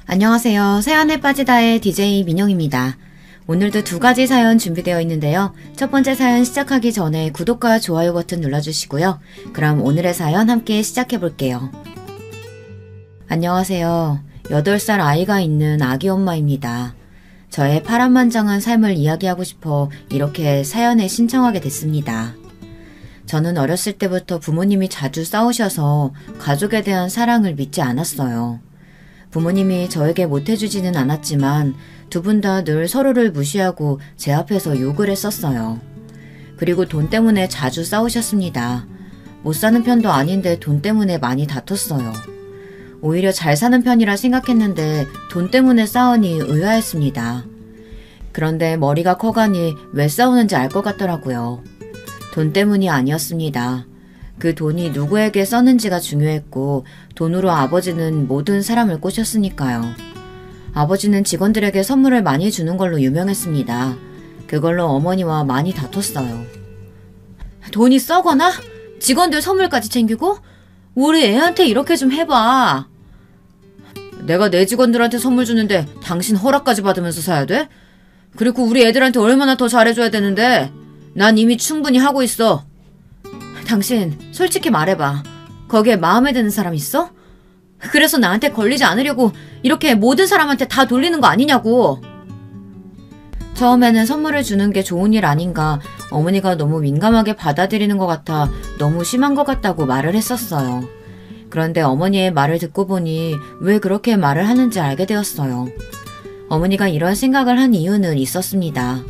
안녕하세요. 사연에 빠지다의 DJ 민영입니다. 오늘도 두 가지 사연 준비되어 있는데요. 첫 번째 사연 시작하기 전에 구독과 좋아요 버튼 눌러주시고요. 그럼 오늘의 사연 함께 시작해볼게요. 안녕하세요. 8살 아이가 있는 아기 엄마입니다. 저의 파란만장한 삶을 이야기하고 싶어 이렇게 사연에 신청하게 됐습니다. 저는 어렸을 때부터 부모님이 자주 싸우셔서 가족에 대한 사랑을 믿지 않았어요. 부모님이 저에게 못해주지는 않았지만 두 분 다 늘 서로를 무시하고 제 앞에서 욕을 했었어요. 그리고 돈 때문에 자주 싸우셨습니다. 못 사는 편도 아닌데 돈 때문에 많이 다퉜어요. 오히려 잘 사는 편이라 생각했는데 돈 때문에 싸우니 의아했습니다. 그런데 머리가 커가니 왜 싸우는지 알 것 같더라고요. 돈 때문이 아니었습니다. 그 돈이 누구에게 썼는지가 중요했고 돈으로 아버지는 모든 사람을 꼬셨으니까요. 아버지는 직원들에게 선물을 많이 주는 걸로 유명했습니다. 그걸로 어머니와 많이 다퉜어요. 돈이 썩어나? 직원들 선물까지 챙기고? 우리 애한테 이렇게 좀 해봐. 내가 내 직원들한테 선물 주는데 당신 허락까지 받으면서 사야 돼? 그리고 우리 애들한테 얼마나 더 잘해줘야 되는데 난 이미 충분히 하고 있어. 당신 솔직히 말해봐. 거기에 마음에 드는 사람 있어? 그래서 나한테 걸리지 않으려고 이렇게 모든 사람한테 다 돌리는 거 아니냐고. 처음에는 선물을 주는 게 좋은 일 아닌가, 어머니가 너무 민감하게 받아들이는 것 같아 너무 심한 것 같다고 말을 했었어요. 그런데 어머니의 말을 듣고 보니 왜 그렇게 말을 하는지 알게 되었어요. 어머니가 이런 생각을 한 이유는 있었습니다.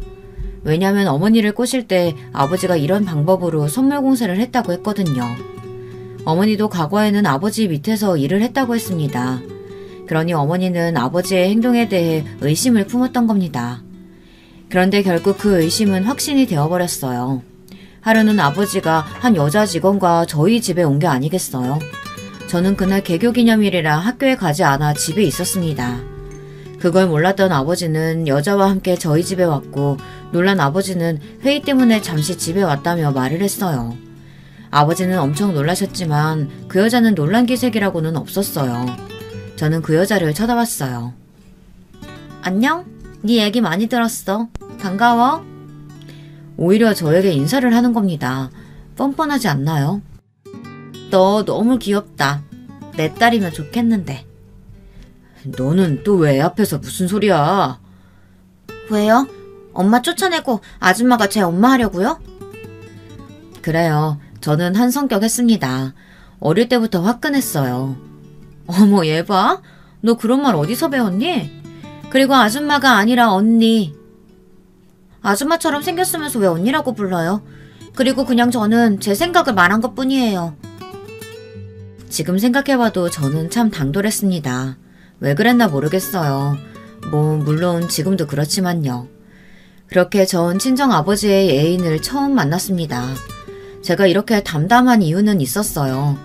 왜냐면 어머니를 꼬실 때 아버지가 이런 방법으로 선물 공세를 했다고 했거든요. 어머니도 과거에는 아버지 밑에서 일을 했다고 했습니다. 그러니 어머니는 아버지의 행동에 대해 의심을 품었던 겁니다. 그런데 결국 그 의심은 확신이 되어버렸어요. 하루는 아버지가 한 여자 직원과 저희 집에 온 게 아니겠어요? 저는 그날 개교기념일이라 학교에 가지 않아 집에 있었습니다. 그걸 몰랐던 아버지는 여자와 함께 저희 집에 왔고 놀란 아버지는 회의 때문에 잠시 집에 왔다며 말을 했어요. 아버지는 엄청 놀라셨지만 그 여자는 놀란 기색이라고는 없었어요. 저는 그 여자를 쳐다봤어요. 안녕? 네 얘기 많이 들었어. 반가워. 오히려 저에게 인사를 하는 겁니다. 뻔뻔하지 않나요? 너 너무 귀엽다. 내 딸이면 좋겠는데. 너는 또 왜 애 앞에서 무슨 소리야? 왜요? 엄마 쫓아내고 아줌마가 제 엄마 하려고요? 그래요. 저는 한 성격 했습니다. 어릴 때부터 화끈했어요. 어머 얘 봐? 너 그런 말 어디서 배웠니? 그리고 아줌마가 아니라 언니. 아줌마처럼 생겼으면서 왜 언니라고 불러요? 그리고 그냥 저는 제 생각을 말한 것뿐이에요. 지금 생각해봐도 저는 참 당돌했습니다. 왜 그랬나 모르겠어요. 물론 지금도 그렇지만요. 그렇게 전 친정아버지의 애인을 처음 만났습니다. 제가 이렇게 담담한 이유는 있었어요.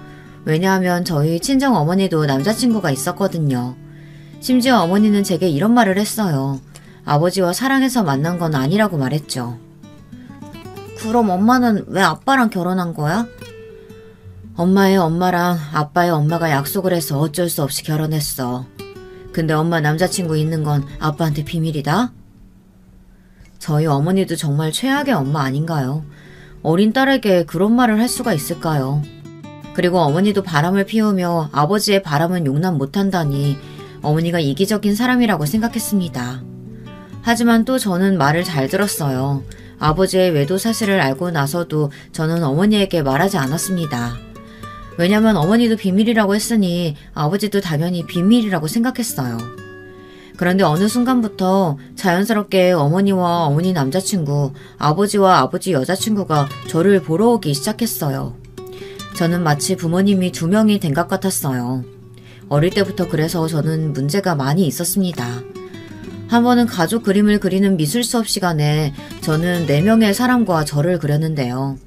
왜냐하면 저희 친정어머니도 남자친구가 있었거든요. 심지어 어머니는 제게 이런 말을 했어요. 아버지와 사랑해서 만난 건 아니라고 말했죠. 그럼 엄마는 왜 아빠랑 결혼한 거야? 엄마의 엄마랑 아빠의 엄마가 약속을 해서 어쩔 수 없이 결혼했어. 근데 엄마 남자친구 있는 건 아빠한테 비밀이다? 저희 어머니도 정말 최악의 엄마 아닌가요? 어린 딸에게 그런 말을 할 수가 있을까요? 그리고 어머니도 바람을 피우며 아버지의 바람은 용납 못한다니 어머니가 이기적인 사람이라고 생각했습니다. 하지만 또 저는 말을 잘 들었어요. 아버지의 외도 사실을 알고 나서도 저는 어머니에게 말하지 않았습니다. 왜냐면 어머니도 비밀이라고 했으니 아버지도 당연히 비밀이라고 생각했어요. 그런데 어느 순간부터 자연스럽게 어머니와 어머니 남자친구, 아버지와 아버지 여자친구가 저를 보러 오기 시작했어요. 저는 마치 부모님이 두 명이 된 것 같았어요. 어릴 때부터 그래서 저는 문제가 많이 있었습니다. 한 번은 가족 그림을 그리는 미술 수업 시간에 저는 4명의 사람과 저를 그렸는데요.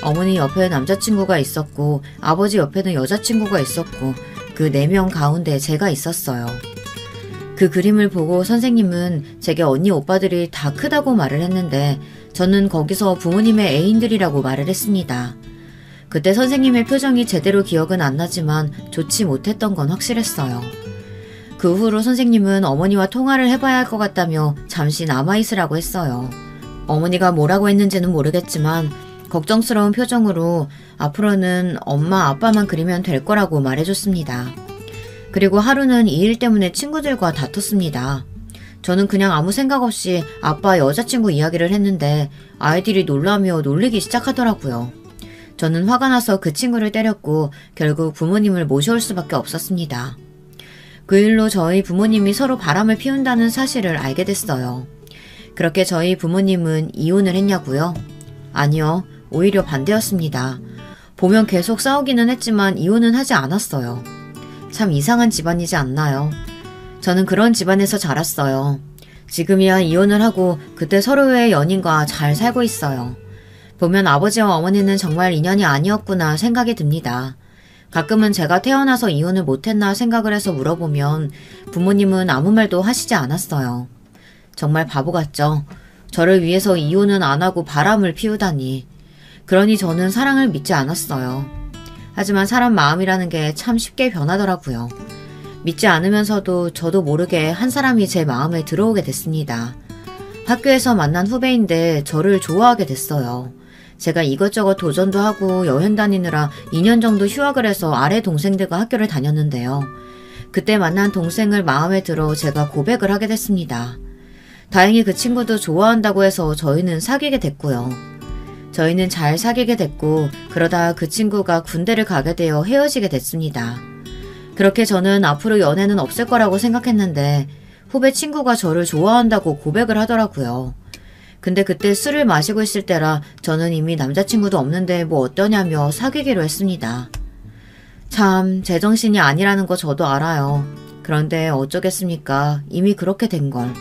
어머니 옆에 남자친구가 있었고 아버지 옆에는 여자친구가 있었고 그 4명 가운데 제가 있었어요. 그 그림을 보고 선생님은 제게 언니 오빠들이 다 크다고 말을 했는데 저는 거기서 부모님의 애인들이라고 말을 했습니다. 그때 선생님의 표정이 제대로 기억은 안 나지만 좋지 못했던 건 확실했어요. 그 그 후로 선생님은 어머니와 통화를 해봐야 할 것 같다며 잠시 남아있으라고 했어요. 어머니가 뭐라고 했는지는 모르겠지만 걱정스러운 표정으로 앞으로는 엄마 아빠만 그리면 될 거라고 말해줬습니다. 그리고 하루는 이 일 때문에 친구들과 다퉜습니다. 저는 그냥 아무 생각 없이 아빠 여자친구 이야기를 했는데 아이들이 놀라며 놀리기 시작하더라고요. 저는 화가 나서 그 친구를 때렸고 결국 부모님을 모셔올 수밖에 없었습니다. 그 일로 저희 부모님이 서로 바람을 피운다는 사실을 알게 됐어요. 그렇게 저희 부모님은 이혼을 했냐고요? 아니요. 오히려 반대였습니다. 보면 계속 싸우기는 했지만 이혼은 하지 않았어요. 참 이상한 집안이지 않나요? 저는 그런 집안에서 자랐어요. 지금이야 이혼을 하고 그때 서로의 연인과 잘 살고 있어요. 보면 아버지와 어머니는 정말 인연이 아니었구나 생각이 듭니다. 가끔은 제가 태어나서 이혼을 못했나 생각을 해서 물어보면 부모님은 아무 말도 하시지 않았어요. 정말 바보 같죠? 저를 위해서 이혼은 안 하고 바람을 피우다니. 그러니 저는 사랑을 믿지 않았어요. 하지만 사람 마음이라는 게 참 쉽게 변하더라고요. 믿지 않으면서도 저도 모르게 한 사람이 제 마음에 들어오게 됐습니다. 학교에서 만난 후배인데 저를 좋아하게 됐어요. 제가 이것저것 도전도 하고 여행 다니느라 2년 정도 휴학을 해서 아래 동생들과 학교를 다녔는데요. 그때 만난 동생을 마음에 들어 제가 고백을 하게 됐습니다. 다행히 그 친구도 좋아한다고 해서 저희는 사귀게 됐고요. 저희는 잘 사귀게 됐고 그러다 그 친구가 군대를 가게 되어 헤어지게 됐습니다. 그렇게 저는 앞으로 연애는 없을 거라고 생각했는데 후배 친구가 저를 좋아한다고 고백을 하더라고요. 근데 그때 술을 마시고 있을 때라 저는 이미 남자친구도 없는데 뭐 어떠냐며 사귀기로 했습니다. 참 제정신이 아니라는 거 저도 알아요. 그런데 어쩌겠습니까? 이미 그렇게 된 걸.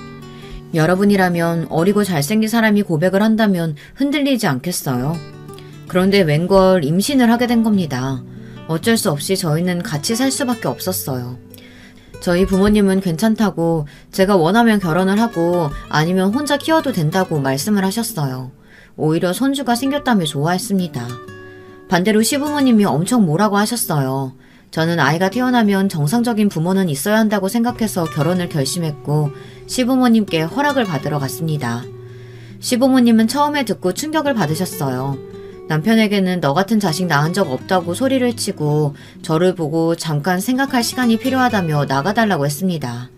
여러분이라면 어리고 잘생긴 사람이 고백을 한다면 흔들리지 않겠어요? 그런데 웬걸 임신을 하게 된 겁니다. 어쩔 수 없이 저희는 같이 살 수밖에 없었어요. 저희 부모님은 괜찮다고 제가 원하면 결혼을 하고 아니면 혼자 키워도 된다고 말씀을 하셨어요. 오히려 손주가 생겼다며 좋아했습니다. 반대로 시부모님이 엄청 뭐라고 하셨어요. 저는 아이가 태어나면 정상적인 부모는 있어야 한다고 생각해서 결혼을 결심했고 시부모님께 허락을 받으러 갔습니다. 시부모님은 처음에 듣고 충격을 받으셨어요. 남편에게는 너 같은 자식 낳은 적 없다고 소리를 치고 저를 보고 잠깐 생각할 시간이 필요하다며 나가달라고 했습니다.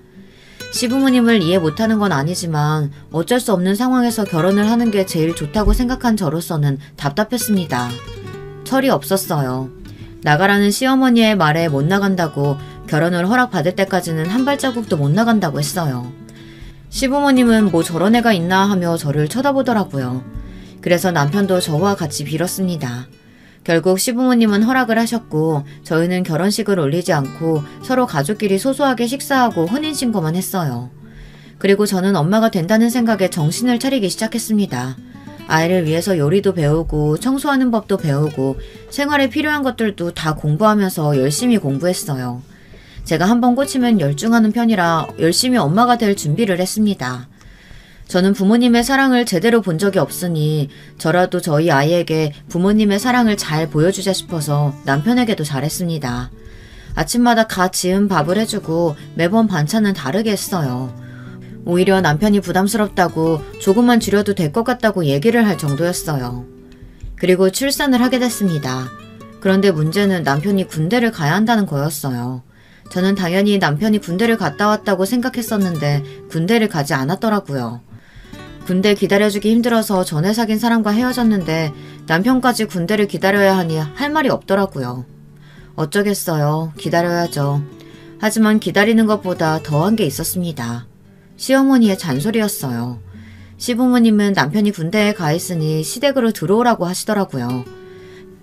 시부모님을 이해 못하는 건 아니지만 어쩔 수 없는 상황에서 결혼을 하는 게 제일 좋다고 생각한 저로서는 답답했습니다. 철이 없었어요. 나가라는 시어머니의 말에 못 나간다고 결혼을 허락받을 때까지는 한 발자국도 못 나간다고 했어요. 시부모님은 뭐 저런 애가 있나 하며 저를 쳐다보더라고요. 그래서 남편도 저와 같이 빌었습니다. 결국 시부모님은 허락을 하셨고 저희는 결혼식을 올리지 않고 서로 가족끼리 소소하게 식사하고 혼인신고만 했어요. 그리고 저는 엄마가 된다는 생각에 정신을 차리기 시작했습니다. 아이를 위해서 요리도 배우고 청소하는 법도 배우고 생활에 필요한 것들도 다 공부하면서 열심히 공부했어요. 제가 한번 꽂히면 열중하는 편이라 열심히 엄마가 될 준비를 했습니다. 저는 부모님의 사랑을 제대로 본 적이 없으니 저라도 저희 아이에게 부모님의 사랑을 잘 보여주자 싶어서 남편에게도 잘했습니다. 아침마다 갓 지은 밥을 해주고 매번 반찬은 다르게 했어요. 오히려 남편이 부담스럽다고 조금만 줄여도 될 것 같다고 얘기를 할 정도였어요. 그리고 출산을 하게 됐습니다. 그런데 문제는 남편이 군대를 가야 한다는 거였어요. 저는 당연히 남편이 군대를 갔다 왔다고 생각했었는데 군대를 가지 않았더라고요. 군대 기다려주기 힘들어서 전에 사귄 사람과 헤어졌는데 남편까지 군대를 기다려야 하니 할 말이 없더라고요. 어쩌겠어요. 기다려야죠. 하지만 기다리는 것보다 더한 게 있었습니다. 시어머니의 잔소리였어요. 시부모님은 남편이 군대에 가 있으니 시댁으로 들어오라고 하시더라고요.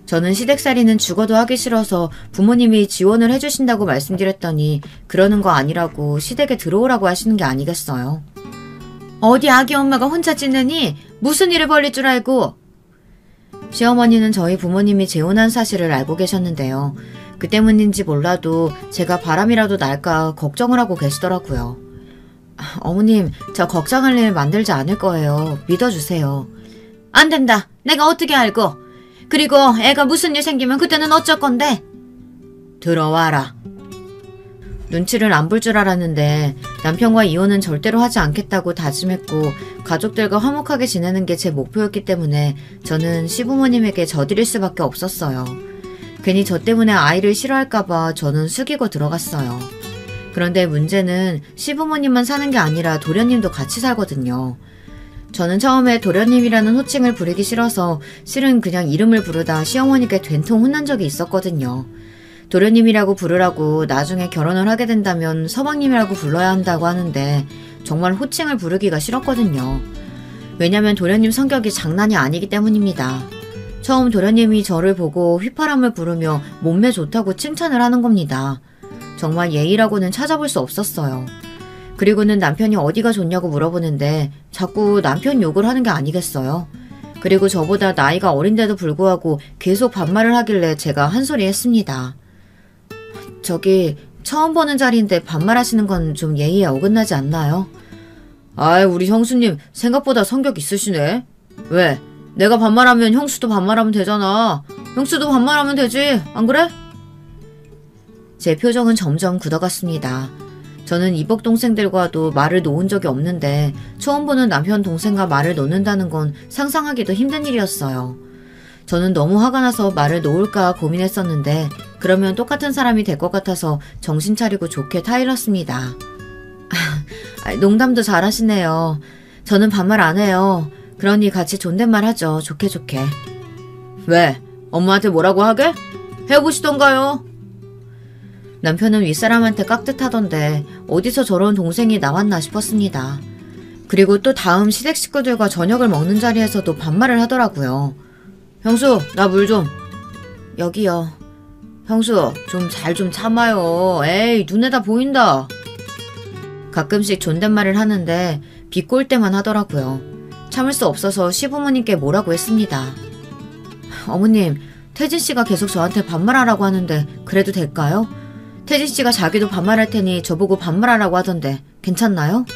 저는 시댁살이는 죽어도 하기 싫어서 부모님이 지원을 해주신다고 말씀드렸더니 그러는 거 아니라고 시댁에 들어오라고 하시는 게 아니겠어요. 어디 아기 엄마가 혼자 찢느니 무슨 일을 벌릴 줄 알고. 시어머니는 저희 부모님이 재혼한 사실을 알고 계셨는데요. 그 때문인지 몰라도 제가 바람이라도 날까 걱정을 하고 계시더라고요. 어머님, 저 걱정할 일 만들지 않을 거예요. 믿어주세요. 안 된다. 내가 어떻게 알고. 그리고 애가 무슨 일 생기면 그때는 어쩔 건데. 들어와라. 눈치를 안 볼 줄 알았는데 남편과 이혼은 절대로 하지 않겠다고 다짐했고 가족들과 화목하게 지내는 게 제 목표였기 때문에 저는 시부모님에게 져드릴 수밖에 없었어요. 괜히 저 때문에 아이를 싫어할까봐 저는 숙이고 들어갔어요. 그런데 문제는 시부모님만 사는 게 아니라 도련님도 같이 살거든요. 저는 처음에 도련님이라는 호칭을 부르기 싫어서 실은 그냥 이름을 부르다 시어머니께 된통 혼난 적이 있었거든요. 도련님이라고 부르라고 나중에 결혼을 하게 된다면 서방님이라고 불러야 한다고 하는데 정말 호칭을 부르기가 싫었거든요. 왜냐면 도련님 성격이 장난이 아니기 때문입니다. 처음 도련님이 저를 보고 휘파람을 부르며 몸매 좋다고 칭찬을 하는 겁니다. 정말 예의라고는 찾아볼 수 없었어요. 그리고는 남편이 어디가 좋냐고 물어보는데 자꾸 남편 욕을 하는 게 아니겠어요? 그리고 저보다 나이가 어린데도 불구하고 계속 반말을 하길래 제가 한 소리 했습니다. 저기 처음 보는 자리인데 반말하시는 건 좀 예의에 어긋나지 않나요? 아이, 우리 형수님 생각보다 성격 있으시네. 왜? 내가 반말하면 형수도 반말하면 되잖아. 형수도 반말하면 되지, 안 그래? 제 표정은 점점 굳어갔습니다. 저는 이복 동생들과도 말을 놓은 적이 없는데 처음 보는 남편 동생과 말을 놓는다는 건 상상하기도 힘든 일이었어요. 저는 너무 화가 나서 말을 놓을까 고민했었는데 그러면 똑같은 사람이 될 것 같아서 정신 차리고 좋게 타일렀습니다. 농담도 잘하시네요. 저는 반말 안 해요. 그러니 같이 존댓말 하죠. 좋게 좋게. 왜? 엄마한테 뭐라고 하게? 해보시던가요? 남편은 윗사람한테 깍듯하던데 어디서 저런 동생이 나왔나 싶었습니다. 그리고 또 다음 시댁 식구들과 저녁을 먹는 자리에서도 반말을 하더라고요. 형수, 나 물 좀. 여기요. 형수, 좀 잘 좀 참아요. 에이, 눈에다 보인다. 가끔씩 존댓말을 하는데 비꼴 때만 하더라고요. 참을 수 없어서 시부모님께 뭐라고 했습니다. 어머님, 태진씨가 계속 저한테 반말하라고 하는데 그래도 될까요? 태진씨가 자기도 반말할 테니 저보고 반말하라고 하던데 괜찮나요?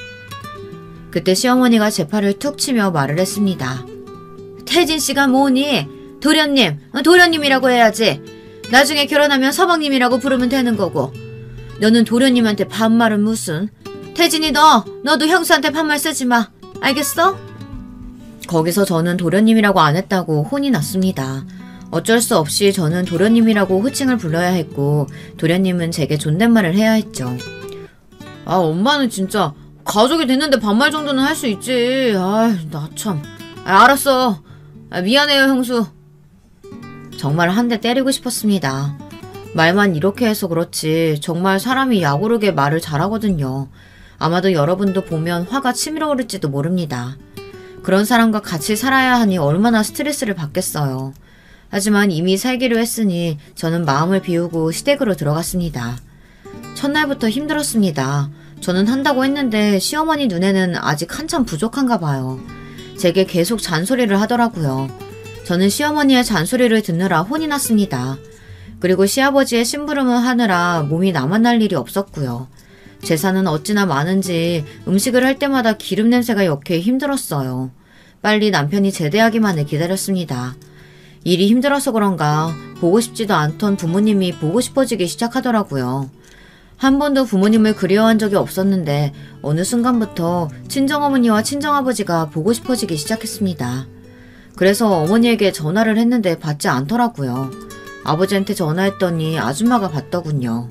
그때 시어머니가 제 팔을 툭 치며 말을 했습니다. 태진씨가 뭐니? 도련님이라고 해야지. 나중에 결혼하면 서방님이라고 부르면 되는 거고. 너는 도련님한테 반말은 무슨. 태진이 너도 형수한테 반말 쓰지 마. 알겠어? 거기서 저는 도련님이라고 안 했다고 혼이 났습니다. 어쩔 수 없이 저는 도련님이라고 호칭을 불러야 했고 도련님은 제게 존댓말을 해야 했죠. 아, 엄마는 진짜 가족이 됐는데 반말 정도는 할 수 있지. 나 참. 알았어. 미안해요, 형수. 정말 한 대 때리고 싶었습니다. 말만 이렇게 해서 그렇지 정말 사람이 야구르게 말을 잘하거든요. 아마도 여러분도 보면 화가 치밀어 오를지도 모릅니다. 그런 사람과 같이 살아야 하니 얼마나 스트레스를 받겠어요. 하지만 이미 살기로 했으니 저는 마음을 비우고 시댁으로 들어갔습니다. 첫날부터 힘들었습니다. 저는 한다고 했는데 시어머니 눈에는 아직 한참 부족한가 봐요. 제게 계속 잔소리를 하더라고요. 저는 시어머니의 잔소리를 듣느라 혼이 났습니다. 그리고 시아버지의 심부름을 하느라 몸이 남아날 일이 없었고요. 재산은 어찌나 많은지 음식을 할 때마다 기름 냄새가 역해 힘들었어요. 빨리 남편이 제대하기만을 기다렸습니다. 일이 힘들어서 그런가 보고 싶지도 않던 부모님이 보고 싶어지기 시작하더라고요. 한 번도 부모님을 그리워한 적이 없었는데 어느 순간부터 친정어머니와 친정아버지가 보고 싶어지기 시작했습니다. 그래서 어머니에게 전화를 했는데 받지 않더라고요. 아버지한테 전화했더니 아줌마가 받더군요.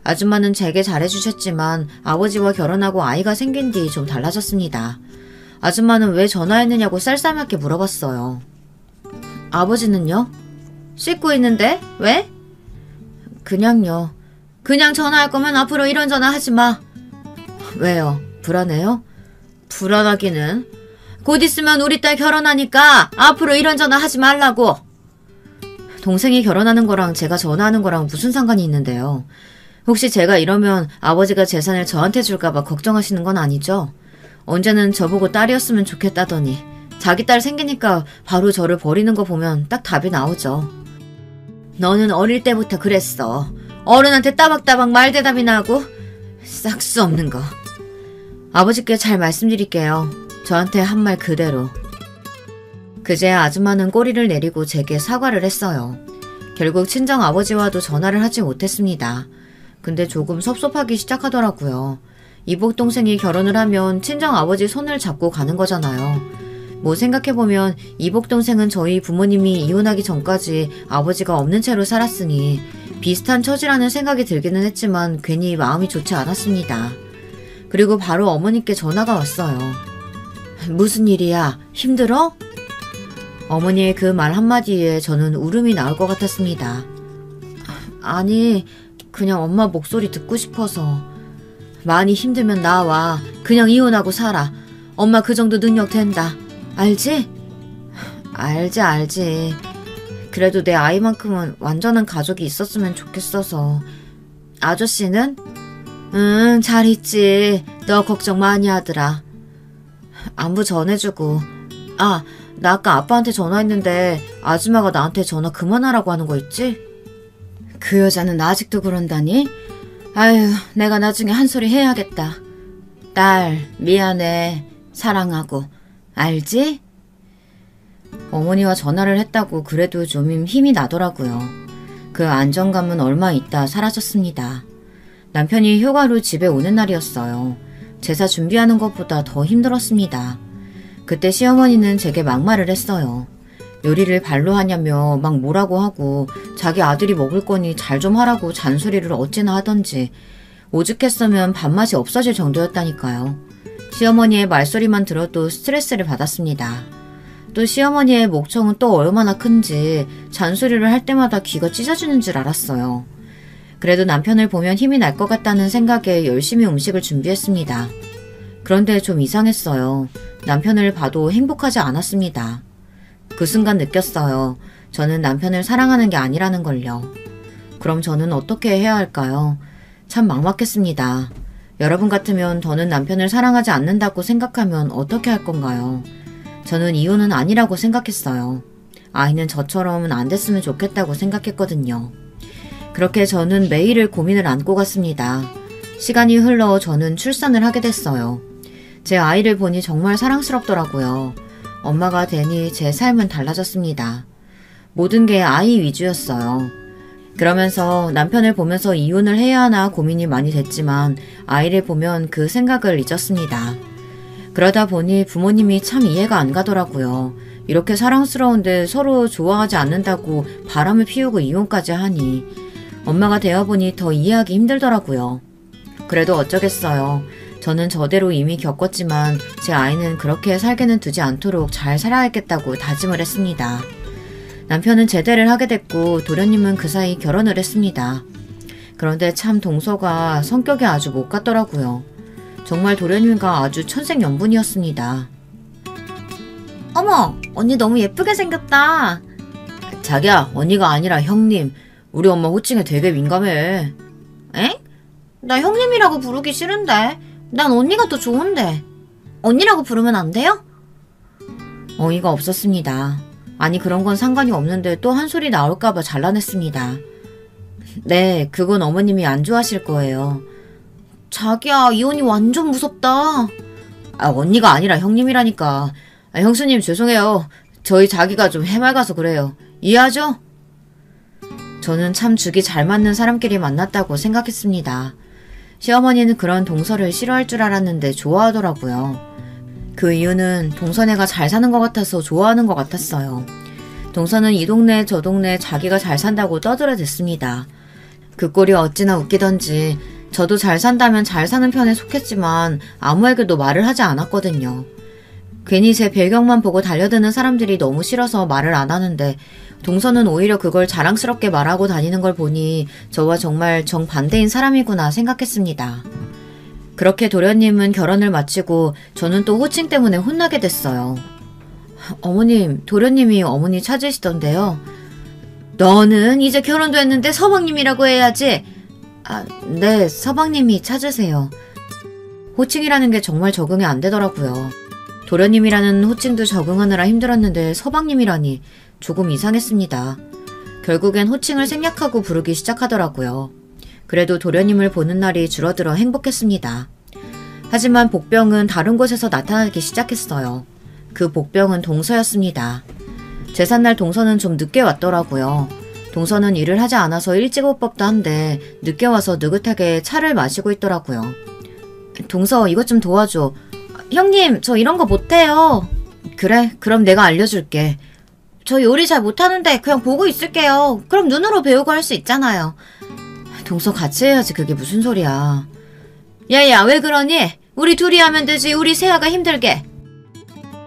아줌마는 제게 잘해주셨지만 아버지와 결혼하고 아이가 생긴 뒤 좀 달라졌습니다. 아줌마는 왜 전화했느냐고 쌀쌀맞게 물어봤어요. 아버지는요? 씻고 있는데? 왜? 그냥요. 그냥 전화할 거면 앞으로 이런 전화 하지 마. 왜요? 불안해요? 불안하기는. 곧 있으면 우리 딸 결혼하니까 앞으로 이런 전화 하지 말라고. 동생이 결혼하는 거랑 제가 전화하는 거랑 무슨 상관이 있는데요. 혹시 제가 이러면 아버지가 재산을 저한테 줄까봐 걱정하시는 건 아니죠? 언제는 저보고 딸이었으면 좋겠다더니 자기 딸 생기니까 바로 저를 버리는 거 보면 딱 답이 나오죠. 너는 어릴 때부터 그랬어. 어른한테 따박따박 말대답이나 하고 싹 수 없는 거. 아버지께 잘 말씀드릴게요. 저한테 한 말 그대로. 그제야 아줌마는 꼬리를 내리고 제게 사과를 했어요. 결국 친정아버지와도 전화를 하지 못했습니다. 근데 조금 섭섭하기 시작하더라고요. 이복 동생이 결혼을 하면 친정 아버지 손을 잡고 가는 거잖아요. 뭐 생각해보면 이복 동생은 저희 부모님이 이혼하기 전까지 아버지가 없는 채로 살았으니 비슷한 처지라는 생각이 들기는 했지만 괜히 마음이 좋지 않았습니다. 그리고 바로 어머니께 전화가 왔어요. 무슨 일이야? 힘들어? 어머니의 그 말 한마디에 저는 울음이 나올 것 같았습니다. 아니, 그냥 엄마 목소리 듣고 싶어서. 많이 힘들면 나와. 그냥 이혼하고 살아. 엄마 그 정도 능력 된다. 알지? 알지. 그래도 내 아이만큼은 완전한 가족이 있었으면 좋겠어서. 아저씨는? 응, 잘 있지. 너 걱정 많이 하더라. 안부 전해주고. 아, 나 아까 아빠한테 전화했는데 아줌마가 나한테 전화 그만하라고 하는 거 있지? 그 여자는 아직도 그런다니? 아유, 내가 나중에 한 소리 해야겠다. 딸, 미안해. 사랑하고. 알지? 어머니와 전화를 했다고 그래도 좀 힘이 나더라고요. 그 안정감은 얼마 있다 사라졌습니다. 남편이 휴가로 집에 오는 날이었어요. 제사 준비하는 것보다 더 힘들었습니다. 그때 시어머니는 제게 막말을 했어요. 요리를 발로 하냐며 막 뭐라고 하고 자기 아들이 먹을 거니 잘 좀 하라고 잔소리를 어찌나 하던지 오죽했으면 밥맛이 없어질 정도였다니까요. 시어머니의 말소리만 들어도 스트레스를 받았습니다. 또 시어머니의 목청은 또 얼마나 큰지 잔소리를 할 때마다 귀가 찢어지는 줄 알았어요. 그래도 남편을 보면 힘이 날 것 같다는 생각에 열심히 음식을 준비했습니다. 그런데 좀 이상했어요. 남편을 봐도 행복하지 않았습니다. 그 순간 느꼈어요. 저는 남편을 사랑하는 게 아니라는 걸요. 그럼 저는 어떻게 해야 할까요? 참 막막했습니다. 여러분 같으면 더는 남편을 사랑하지 않는다고 생각하면 어떻게 할 건가요? 저는 이혼은 아니라고 생각했어요. 아이는 저처럼은 안 됐으면 좋겠다고 생각했거든요. 그렇게 저는 매일을 고민을 안고 갔습니다. 시간이 흘러 저는 출산을 하게 됐어요. 제 아이를 보니 정말 사랑스럽더라고요. 엄마가 되니 제 삶은 달라졌습니다. 모든 게 아이 위주였어요. 그러면서 남편을 보면서 이혼을 해야 하나 고민이 많이 됐지만 아이를 보면 그 생각을 잊었습니다. 그러다 보니 부모님이 참 이해가 안 가더라고요. 이렇게 사랑스러운데 서로 좋아하지 않는다고 바람을 피우고 이혼까지 하니 엄마가 되어보니 더 이해하기 힘들더라고요. 그래도 어쩌겠어요. 저는 저대로 이미 겪었지만 제 아이는 그렇게 살게는 두지 않도록 잘 살아야겠다고 다짐을 했습니다. 남편은 제대를 하게 됐고 도련님은 그 사이 결혼을 했습니다. 그런데 참 동서가 성격이 아주 못 같더라고요. 정말 도련님과 아주 천생연분이었습니다. 어머, 언니 너무 예쁘게 생겼다. 자기야, 언니가 아니라 형님. 우리 엄마 호칭에 되게 민감해. 엥? 나 형님이라고 부르기 싫은데. 난 언니가 더 좋은데. 언니라고 부르면 안 돼요? 어이가 없었습니다. 아니 그런 건 상관이 없는데 또 한 소리 나올까봐 잘라냈습니다. 네, 그건 어머님이 안 좋아하실 거예요. 자기야, 이혼이 완전 무섭다. 아, 언니가 아니라 형님이라니까. 아, 형수님 죄송해요. 저희 자기가 좀 해맑아서 그래요. 이해하죠? 저는 참 죽이 잘 맞는 사람끼리 만났다고 생각했습니다. 시어머니는 그런 동서를 싫어할 줄 알았는데 좋아하더라고요. 그 이유는 동서네가 잘 사는 것 같아서 좋아하는 것 같았어요. 동서는 이 동네 저 동네 자기가 잘 산다고 떠들어댔습니다. 그 꼴이 어찌나 웃기던지 저도 잘 산다면 잘 사는 편에 속했지만 아무에게도 말을 하지 않았거든요. 괜히 제 배경만 보고 달려드는 사람들이 너무 싫어서 말을 안 하는데 동서는 오히려 그걸 자랑스럽게 말하고 다니는 걸 보니 저와 정말 정반대인 사람이구나 생각했습니다. 그렇게 도련님은 결혼을 마치고 저는 또 호칭 때문에 혼나게 됐어요. 어머님, 도련님이 어머니 찾으시던데요. 너는 이제 결혼도 했는데 서방님이라고 해야지. 아, 네, 서방님이 찾으세요. 호칭이라는 게 정말 적응이 안 되더라고요. 도련님이라는 호칭도 적응하느라 힘들었는데 서방님이라니 조금 이상했습니다. 결국엔 호칭을 생략하고 부르기 시작하더라고요. 그래도 도련님을 보는 날이 줄어들어 행복했습니다. 하지만 복병은 다른 곳에서 나타나기 시작했어요. 그 복병은 동서였습니다. 제삿날 동서는 좀 늦게 왔더라고요. 동서는 일을 하지 않아서 일찍 올 법도 한데 늦게 와서 느긋하게 차를 마시고 있더라고요. 동서, 이것 좀 도와줘. 형님, 저 이런 거 못해요. 그래, 그럼 내가 알려줄게. 저 요리 잘 못하는데 그냥 보고 있을게요. 그럼 눈으로 배우고 할 수 있잖아요. 동서, 같이 해야지. 그게 무슨 소리야. 야야, 왜 그러니? 우리 둘이 하면 되지. 우리 세아가 힘들게.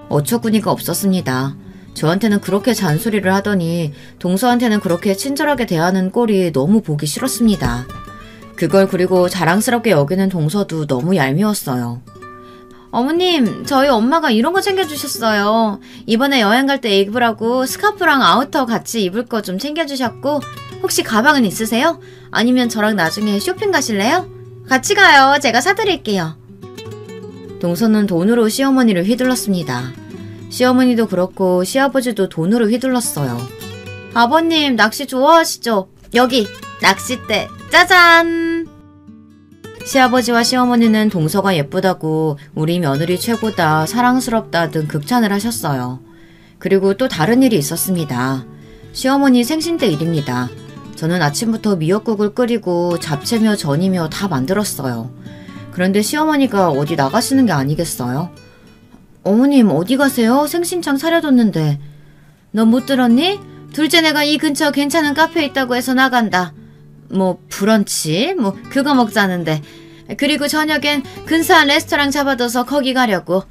어처구니가 없었습니다. 저한테는 그렇게 잔소리를 하더니 동서한테는 그렇게 친절하게 대하는 꼴이 너무 보기 싫었습니다. 그걸 그리고 자랑스럽게 여기는 동서도 너무 얄미웠어요. 어머님, 저희 엄마가 이런 거 챙겨주셨어요. 이번에 여행 갈 때 입으라고 스카프랑 아우터 같이 입을 거 좀 챙겨주셨고, 혹시 가방은 있으세요? 아니면 저랑 나중에 쇼핑 가실래요? 같이 가요. 제가 사드릴게요. 동서는 돈으로 시어머니를 휘둘렀습니다. 시어머니도 그렇고 시아버지도 돈으로 휘둘렀어요. 아버님, 낚시 좋아하시죠? 여기 낚싯대 짜잔! 시아버지와 시어머니는 동서가 예쁘다고 우리 며느리 최고다, 사랑스럽다 등 극찬을 하셨어요. 그리고 또 다른 일이 있었습니다. 시어머니 생신때 일입니다. 저는 아침부터 미역국을 끓이고 잡채며 전이며 다 만들었어요. 그런데 시어머니가 어디 나가시는 게 아니겠어요? 어머님, 어디 가세요? 생신창 차려뒀는데. 너 못 들었니? 둘째 내가 이 근처 괜찮은 카페에 있다고 해서 나간다. 뭐 브런치? 뭐 그거 먹자는데. 그리고 저녁엔 근사한 레스토랑 잡아둬서 거기 가려고.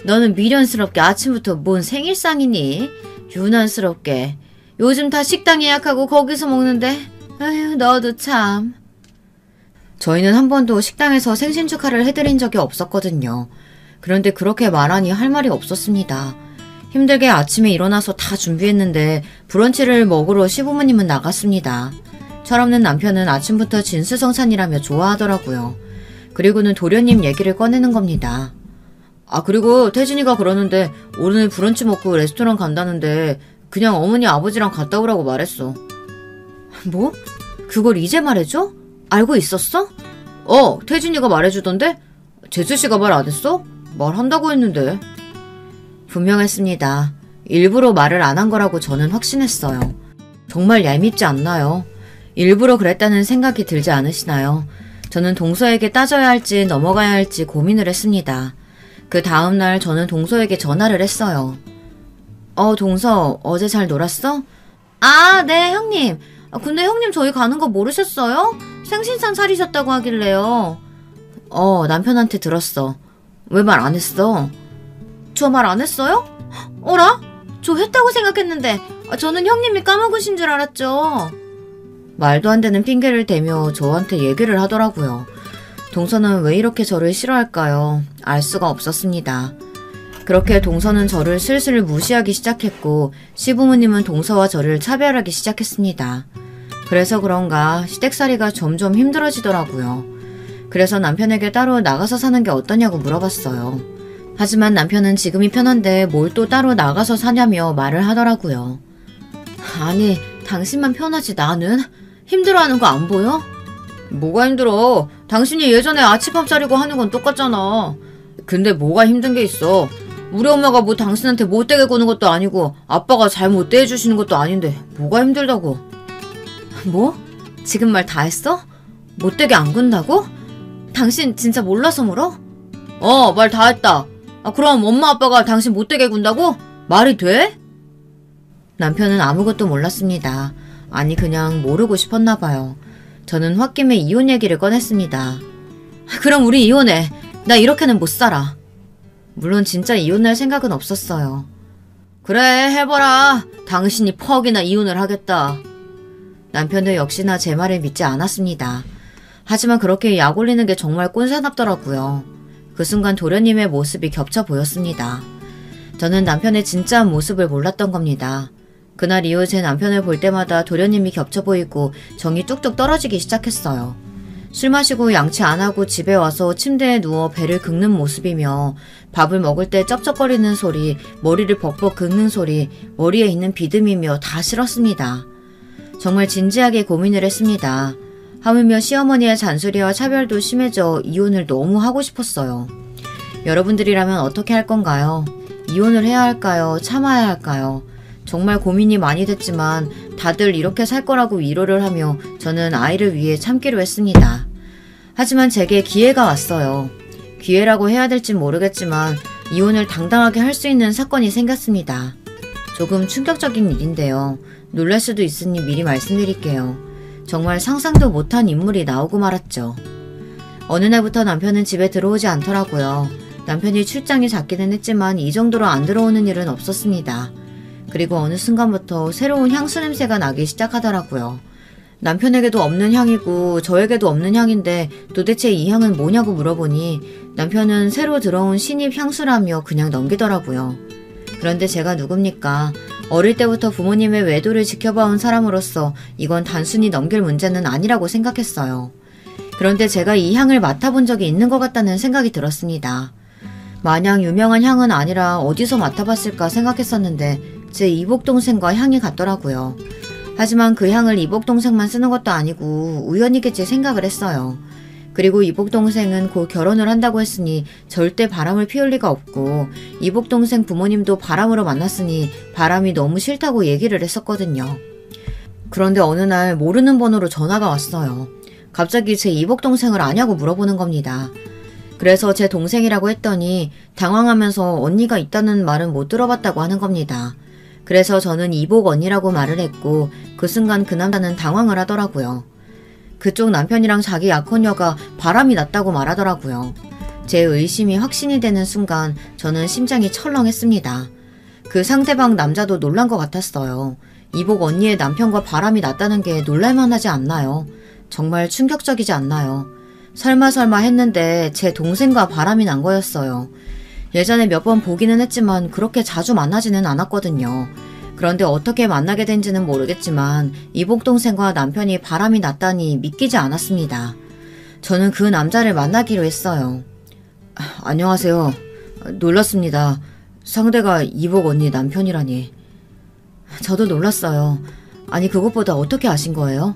너는 미련스럽게 아침부터 뭔 생일상이니? 유난스럽게. 요즘 다 식당 예약하고 거기서 먹는데. 아휴, 너도 참. 저희는 한 번도 식당에서 생신 축하를 해드린 적이 없었거든요. 그런데 그렇게 말하니 할 말이 없었습니다. 힘들게 아침에 일어나서 다 준비했는데 브런치를 먹으러 시부모님은 나갔습니다. 철없는 남편은 아침부터 진수성찬이라며 좋아하더라고요. 그리고는 도련님 얘기를 꺼내는 겁니다. 아, 그리고 태진이가 그러는데 오늘 브런치 먹고 레스토랑 간다는데 그냥 어머니 아버지랑 갔다 오라고 말했어. 뭐? 그걸 이제 말해줘? 알고 있었어? 태진이가 말해주던데? 재수씨가 말 안 했어? 말한다고 했는데. 분명했습니다. 일부러 말을 안 한 거라고 저는 확신했어요. 정말 얄밉지 않나요? 일부러 그랬다는 생각이 들지 않으시나요? 저는 동서에게 따져야 할지 넘어가야 할지 고민을 했습니다. 그 다음날 저는 동서에게 전화를 했어요. 동서, 어제 잘 놀았어? 아, 네, 형님. 근데 형님 저희 가는 거 모르셨어요? 생신상 차리셨다고 하길래요. 남편한테 들었어. 왜 말 안 했어? 저 말 안 했어요? 어라? 저 했다고 생각했는데 저는 형님이 까먹으신 줄 알았죠. 말도 안 되는 핑계를 대며 저한테 얘기를 하더라고요. 동서는 왜 이렇게 저를 싫어할까요? 알 수가 없었습니다. 그렇게 동서는 저를 슬슬 무시하기 시작했고 시부모님은 동서와 저를 차별하기 시작했습니다. 그래서 그런가 시댁살이가 점점 힘들어지더라고요. 그래서 남편에게 따로 나가서 사는 게 어떠냐고 물어봤어요. 하지만 남편은 지금이 편한데 뭘 또 따로 나가서 사냐며 말을 하더라고요. 아니, 당신만 편하지 나는? 힘들어하는 거 안 보여? 뭐가 힘들어? 당신이 예전에 아침밥 차리고 하는 건 똑같잖아. 근데 뭐가 힘든 게 있어? 우리 엄마가 뭐 당신한테 못되게 구는 것도 아니고 아빠가 잘 못 대해주시는 것도 아닌데 뭐가 힘들다고? 뭐? 지금 말 다 했어? 못되게 안 군다고? 당신 진짜 몰라서 물어? 말 다 했다. 그럼 엄마 아빠가 당신 못되게 군다고? 말이 돼? 남편은 아무것도 몰랐습니다. 아니, 그냥 모르고 싶었나 봐요. 저는 홧김에 이혼 얘기를 꺼냈습니다. 그럼 우리 이혼해. 나 이렇게는 못 살아. 물론 진짜 이혼할 생각은 없었어요. 그래, 해봐라. 당신이 퍽이나 이혼을 하겠다. 남편도 역시나 제 말을 믿지 않았습니다. 하지만 그렇게 약 올리는 게 정말 꼰사납더라고요. 그 순간 도련님의 모습이 겹쳐 보였습니다. 저는 남편의 진짜 모습을 몰랐던 겁니다. 그날 이후 제 남편을 볼 때마다 도련님이 겹쳐 보이고 정이 뚝뚝 떨어지기 시작했어요. 술 마시고 양치 안 하고 집에 와서 침대에 누워 배를 긁는 모습이며 밥을 먹을 때 쩝쩝거리는 소리, 머리를 벅벅 긁는 소리, 머리에 있는 비듬이며 다 싫었습니다. 정말 진지하게 고민을 했습니다. 하물며 시어머니의 잔소리와 차별도 심해져 이혼을 너무 하고 싶었어요. 여러분들이라면 어떻게 할 건가요? 이혼을 해야 할까요? 참아야 할까요? 정말 고민이 많이 됐지만 다들 이렇게 살 거라고 위로를 하며 저는 아이를 위해 참기로 했습니다. 하지만 제게 기회가 왔어요. 기회라고 해야 될지 모르겠지만 이혼을 당당하게 할 수 있는 사건이 생겼습니다. 조금 충격적인 일인데요. 놀랄 수도 있으니 미리 말씀드릴게요. 정말 상상도 못한 인물이 나오고 말았죠. 어느 날부터 남편은 집에 들어오지 않더라고요. 남편이 출장이 잦기는 했지만 이 정도로 안 들어오는 일은 없었습니다. 그리고 어느 순간부터 새로운 향수 냄새가 나기 시작하더라고요. 남편에게도 없는 향이고 저에게도 없는 향인데 도대체 이 향은 뭐냐고 물어보니 남편은 새로 들어온 신입 향수라며 그냥 넘기더라고요. 그런데 제가 누굽니까? 어릴 때부터 부모님의 외도를 지켜봐온 사람으로서 이건 단순히 넘길 문제는 아니라고 생각했어요. 그런데 제가 이 향을 맡아본 적이 있는 것 같다는 생각이 들었습니다. 마냥 유명한 향은 아니라 어디서 맡아봤을까 생각했었는데 제 이복동생과 향이 같더라고요. 하지만 그 향을 이복동생만 쓰는 것도 아니고 우연이겠지 생각을 했어요. 그리고 이복동생은 곧 결혼을 한다고 했으니 절대 바람을 피울 리가 없고 이복동생 부모님도 바람으로 만났으니 바람이 너무 싫다고 얘기를 했었거든요. 그런데 어느 날 모르는 번호로 전화가 왔어요. 갑자기 제 이복동생을 아냐고 물어보는 겁니다. 그래서 제 동생이라고 했더니 당황하면서 언니가 있다는 말은 못 들어봤다고 하는 겁니다. 그래서 저는 이복 언니라고 말을 했고 그 순간 그 남자는 당황을 하더라고요. 그쪽 남편이랑 자기 약혼녀가 바람이 났다고 말하더라고요. 제 의심이 확신이 되는 순간 저는 심장이 철렁했습니다. 그 상대방 남자도 놀란 것 같았어요. 이복 언니의 남편과 바람이 났다는 게 놀랄만하지 않나요? 정말 충격적이지 않나요? 설마 했는데 제 동생과 바람이 난 거였어요. 예전에 몇 번 보기는 했지만 그렇게 자주 만나지는 않았거든요. 그런데 어떻게 만나게 된지는 모르겠지만 이복 동생과 남편이 바람이 났다니 믿기지 않았습니다. 저는 그 남자를 만나기로 했어요. 안녕하세요. 놀랐습니다. 상대가 이복 언니 남편이라니. 저도 놀랐어요. 아니 그것보다 어떻게 아신 거예요?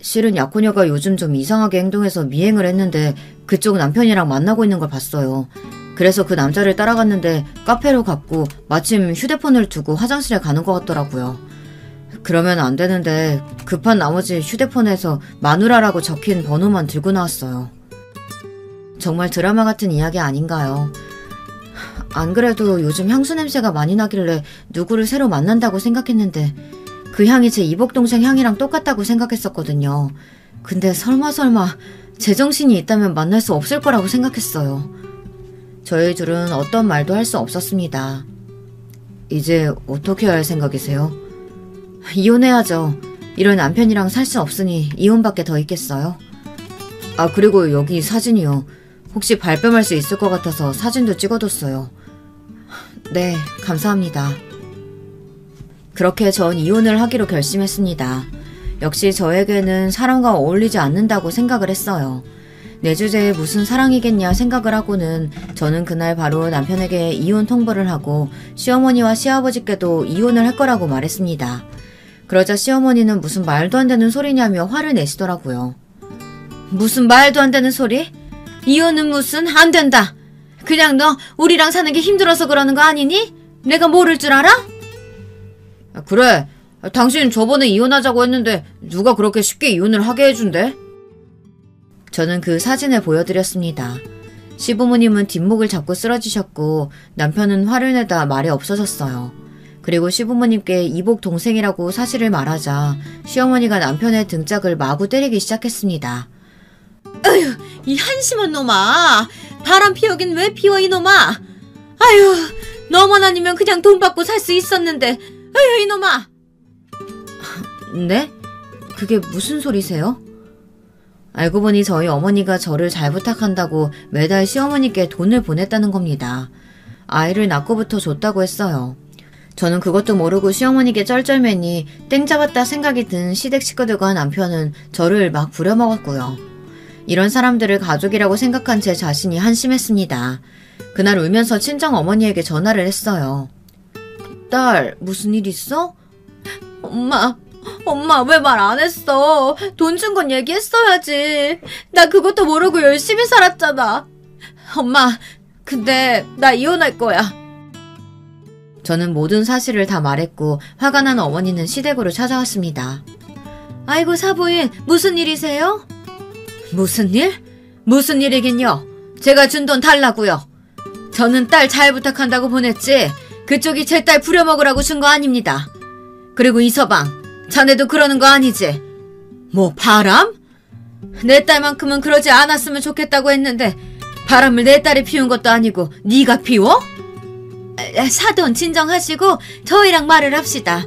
실은 약혼녀가 요즘 좀 이상하게 행동해서 미행을 했는데 그쪽 남편이랑 만나고 있는 걸 봤어요. 그래서 그 남자를 따라갔는데 카페로 갔고 마침 휴대폰을 두고 화장실에 가는 것 같더라고요. 그러면 안 되는데 급한 나머지 휴대폰에서 마누라라고 적힌 번호만 들고 나왔어요. 정말 드라마 같은 이야기 아닌가요? 안 그래도 요즘 향수 냄새가 많이 나길래 누구를 새로 만난다고 생각했는데 그 향이 제 이복동생 향이랑 똑같다고 생각했었거든요. 근데 설마 제정신이 있다면 만날 수 없을 거라고 생각했어요. 저희 둘은 어떤 말도 할 수 없었습니다. 이제 어떻게 할 생각이세요? 이혼해야죠. 이런 남편이랑 살 수 없으니 이혼밖에 더 있겠어요? 아 그리고 여기 사진이요. 혹시 발뺌할 수 있을 것 같아서 사진도 찍어뒀어요. 네, 감사합니다. 그렇게 전 이혼을 하기로 결심했습니다. 역시 저에게는 사람과 어울리지 않는다고 생각을 했어요. 내 주제에 무슨 사랑이겠냐 생각을 하고는 저는 그날 바로 남편에게 이혼 통보를 하고 시어머니와 시아버지께도 이혼을 할 거라고 말했습니다. 그러자 시어머니는 무슨 말도 안 되는 소리냐며 화를 내시더라고요. 무슨 말도 안 되는 소리? 이혼은 무슨 안 된다. 그냥 너 우리랑 사는 게 힘들어서 그러는 거 아니니? 내가 모를 줄 알아? 그래. 당신 저번에 이혼하자고 했는데 누가 그렇게 쉽게 이혼을 하게 해준대? 저는 그 사진을 보여드렸습니다. 시부모님은 뒷목을 잡고 쓰러지셨고 남편은 화를 내다 말이 없어졌어요. 그리고 시부모님께 이복 동생이라고 사실을 말하자 시어머니가 남편의 등짝을 마구 때리기 시작했습니다. 어휴, 이 한심한 놈아. 바람 피우긴 왜 피워 이놈아. 아휴, 너만 아니면 그냥 돈 받고 살 수 있었는데. 아휴 이놈아. 네? 그게 무슨 소리세요? 알고 보니 저희 어머니가 저를 잘 부탁한다고 매달 시어머니께 돈을 보냈다는 겁니다. 아이를 낳고부터 줬다고 했어요. 저는 그것도 모르고 시어머니께 쩔쩔매니 땡 잡았다 생각이 든 시댁 식구들과 남편은 저를 막 부려먹었고요. 이런 사람들을 가족이라고 생각한 제 자신이 한심했습니다. 그날 울면서 친정 어머니에게 전화를 했어요. 딸, 무슨 일 있어? 엄마 왜 말 안 했어? 돈 준 건 얘기했어야지. 나 그것도 모르고 열심히 살았잖아. 엄마, 근데 나 이혼할 거야. 저는 모든 사실을 다 말했고 화가 난 어머니는 시댁으로 찾아왔습니다. 아이고 사부인, 무슨 일이세요? 무슨 일? 무슨 일이긴요. 제가 준 돈 달라고요. 저는 딸 잘 부탁한다고 보냈지 그쪽이 제 딸 부려먹으라고 준 거 아닙니다. 그리고 이서방, 자네도 그러는 거 아니지? 뭐 바람? 내 딸만큼은 그러지 않았으면 좋겠다고 했는데 바람을 내 딸이 피운 것도 아니고 네가 피워? 사돈 진정하시고 저희랑 말을 합시다.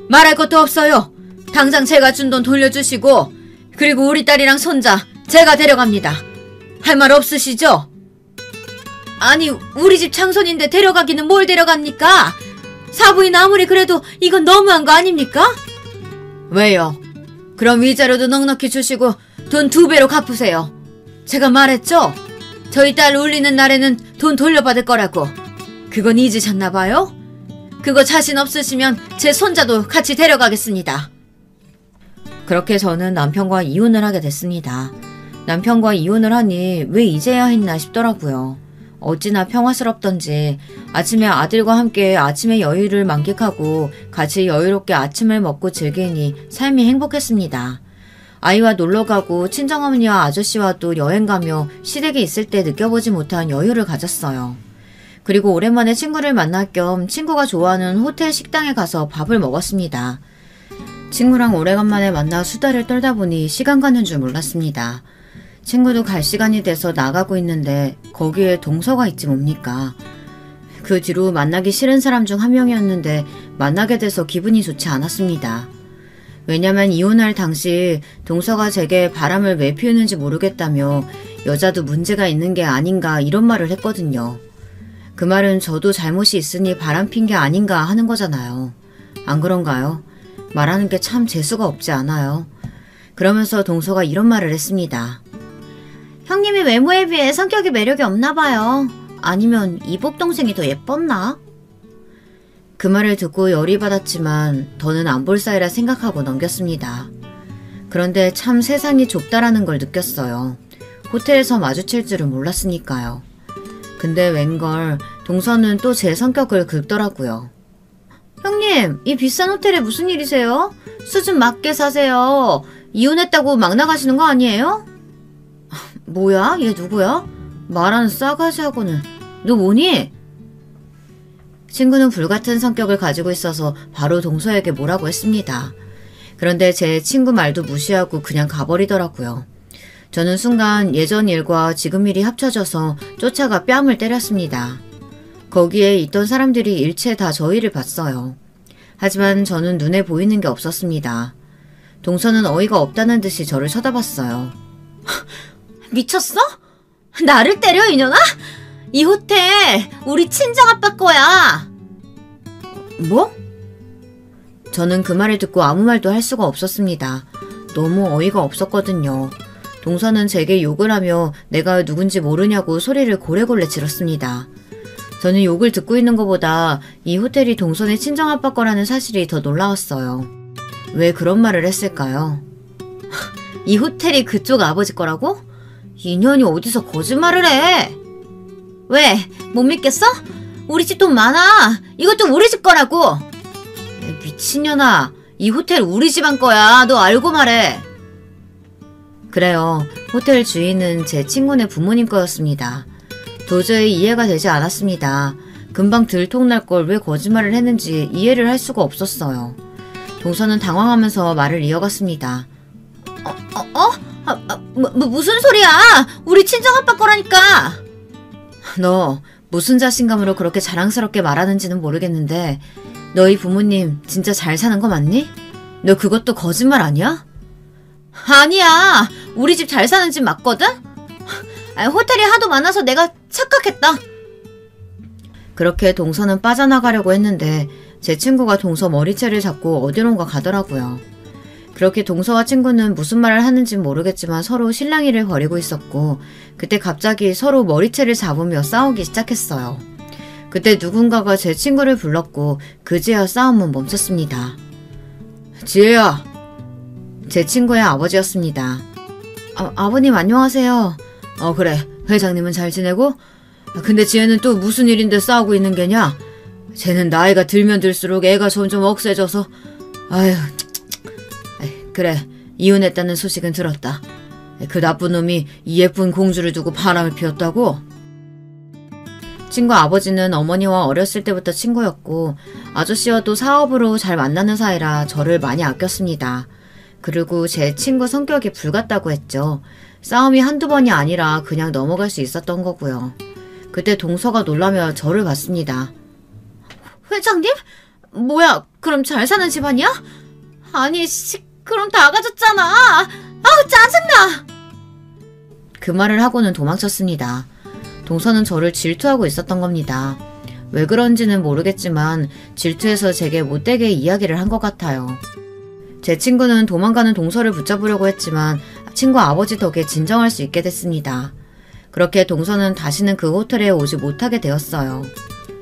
말할 것도 없어요. 당장 제가 준 돈 돌려주시고 그리고 우리 딸이랑 손자 제가 데려갑니다. 할 말 없으시죠? 아니 우리 집 장손인데 데려가기는 뭘 데려갑니까? 사부인 아무리 그래도 이건 너무한 거 아닙니까? 왜요? 그럼 위자료도 넉넉히 주시고 돈 2배로 갚으세요. 제가 말했죠? 저희 딸 울리는 날에는 돈 돌려받을 거라고. 그건 잊으셨나봐요? 그거 자신 없으시면 제 손자도 같이 데려가겠습니다. 그렇게 저는 남편과 이혼을 하게 됐습니다. 남편과 이혼을 하니 왜 이제야 했나 싶더라고요. 어찌나 평화스럽던지 아침에 아들과 함께 아침의 여유를 만끽하고 같이 여유롭게 아침을 먹고 즐기니 삶이 행복했습니다. 아이와 놀러가고 친정어머니와 아저씨와도 여행가며 시댁에 있을 때 느껴보지 못한 여유를 가졌어요. 그리고 오랜만에 친구를 만날 겸 친구가 좋아하는 호텔 식당에 가서 밥을 먹었습니다. 친구랑 오래간만에 만나 수다를 떨다 보니 시간 가는 줄 몰랐습니다. 친구도 갈 시간이 돼서 나가고 있는데 거기에 동서가 있지 뭡니까. 그 뒤로 만나기 싫은 사람 중 한 명이었는데 만나게 돼서 기분이 좋지 않았습니다. 왜냐면 이혼할 당시 동서가 제게 바람을 왜 피우는지 모르겠다며 여자도 문제가 있는 게 아닌가 이런 말을 했거든요. 그 말은 저도 잘못이 있으니 바람 핀 게 아닌가 하는 거잖아요. 안 그런가요? 말하는 게 참 재수가 없지 않아요. 그러면서 동서가 이런 말을 했습니다. 형님이 외모에 비해 성격이 매력이 없나 봐요. 아니면 이복 동생이 더 예뻤나? 그 말을 듣고 열이 받았지만 더는 안 볼 사이라 생각하고 넘겼습니다. 그런데 참 세상이 좁다라는 걸 느꼈어요. 호텔에서 마주칠 줄은 몰랐으니까요. 근데 웬걸 동서는 또 제 성격을 긁더라고요. 형님, 이 비싼 호텔에 무슨 일이세요? 수준 맞게 사세요. 이혼했다고 막 나가시는 거 아니에요? 뭐야? 얘 누구야? 말하는 싸가지하고는. 너 뭐니? 친구는 불같은 성격을 가지고 있어서 바로 동서에게 뭐라고 했습니다. 그런데 제 친구 말도 무시하고 그냥 가버리더라고요. 저는 순간 예전 일과 지금 일이 합쳐져서 쫓아가 뺨을 때렸습니다. 거기에 있던 사람들이 일체 다 저희를 봤어요. 하지만 저는 눈에 보이는 게 없었습니다. 동서는 어이가 없다는 듯이 저를 쳐다봤어요. 미쳤어? 나를 때려 이년아? 이 호텔 우리 친정아빠 거야. 뭐? 저는 그 말을 듣고 아무 말도 할 수가 없었습니다. 너무 어이가 없었거든요. 동서는 제게 욕을 하며 내가 누군지 모르냐고 소리를 고래고래 지렀습니다. 저는 욕을 듣고 있는 것보다 이 호텔이 동서의 친정아빠 거라는 사실이 더 놀라웠어요. 왜 그런 말을 했을까요? 이 호텔이 그쪽 아버지 거라고? 인연이 어디서 거짓말을 해? 왜? 못 믿겠어? 우리 집 돈 많아. 이것도 우리 집 거라고. 미친년아. 이 호텔 우리 집안 거야. 너 알고 말해. 그래요. 호텔 주인은 제 친구네 부모님 거였습니다. 도저히 이해가 되지 않았습니다. 금방 들통날 걸 왜 거짓말을 했는지 이해를 할 수가 없었어요. 동서는 당황하면서 말을 이어갔습니다. 무슨 소리야? 우리 친정아빠 거라니까. 너 무슨 자신감으로 그렇게 자랑스럽게 말하는지는 모르겠는데 너희 부모님 진짜 잘 사는 거 맞니? 너 그것도 거짓말 아니야? 아니야. 우리 집 잘 사는 집 맞거든? 호텔이 하도 많아서 내가 착각했다. 그렇게 동서는 빠져나가려고 했는데 제 친구가 동서 머리채를 잡고 어디론가 가더라고요. 그렇게 동서와 친구는 무슨 말을 하는지 모르겠지만 서로 실랑이를 벌이고 있었고 그때 갑자기 서로 머리채를 잡으며 싸우기 시작했어요. 그때 누군가가 제 친구를 불렀고 그제야 싸움은 멈췄습니다. 지혜야. 제 친구의 아버지였습니다. 아버님 안녕하세요. 그래. 회장님은 잘 지내고? 근데 지혜는 또 무슨 일인데 싸우고 있는 게냐? 쟤는 나이가 들면 들수록 애가 점점 억세져서 아휴. 그래, 이혼했다는 소식은 들었다. 그 나쁜 놈이 이 예쁜 공주를 두고 바람을 피웠다고? 친구 아버지는 어머니와 어렸을 때부터 친구였고 아저씨와도 사업으로 잘 만나는 사이라 저를 많이 아꼈습니다. 그리고 제 친구 성격이 불같다고 했죠. 싸움이 한두 번이 아니라 그냥 넘어갈 수 있었던 거고요. 그때 동서가 놀라며 저를 봤습니다. 회장님? 뭐야, 그럼 잘 사는 집안이야? 아니, 그럼 다 가졌잖아. 아우, 짜증나. 그 말을 하고는 도망쳤습니다. 동서는 저를 질투하고 있었던 겁니다. 왜 그런지는 모르겠지만 질투해서 제게 못되게 이야기를 한 것 같아요. 제 친구는 도망가는 동서를 붙잡으려고 했지만 친구 아버지 덕에 진정할 수 있게 됐습니다. 그렇게 동서는 다시는 그 호텔에 오지 못하게 되었어요.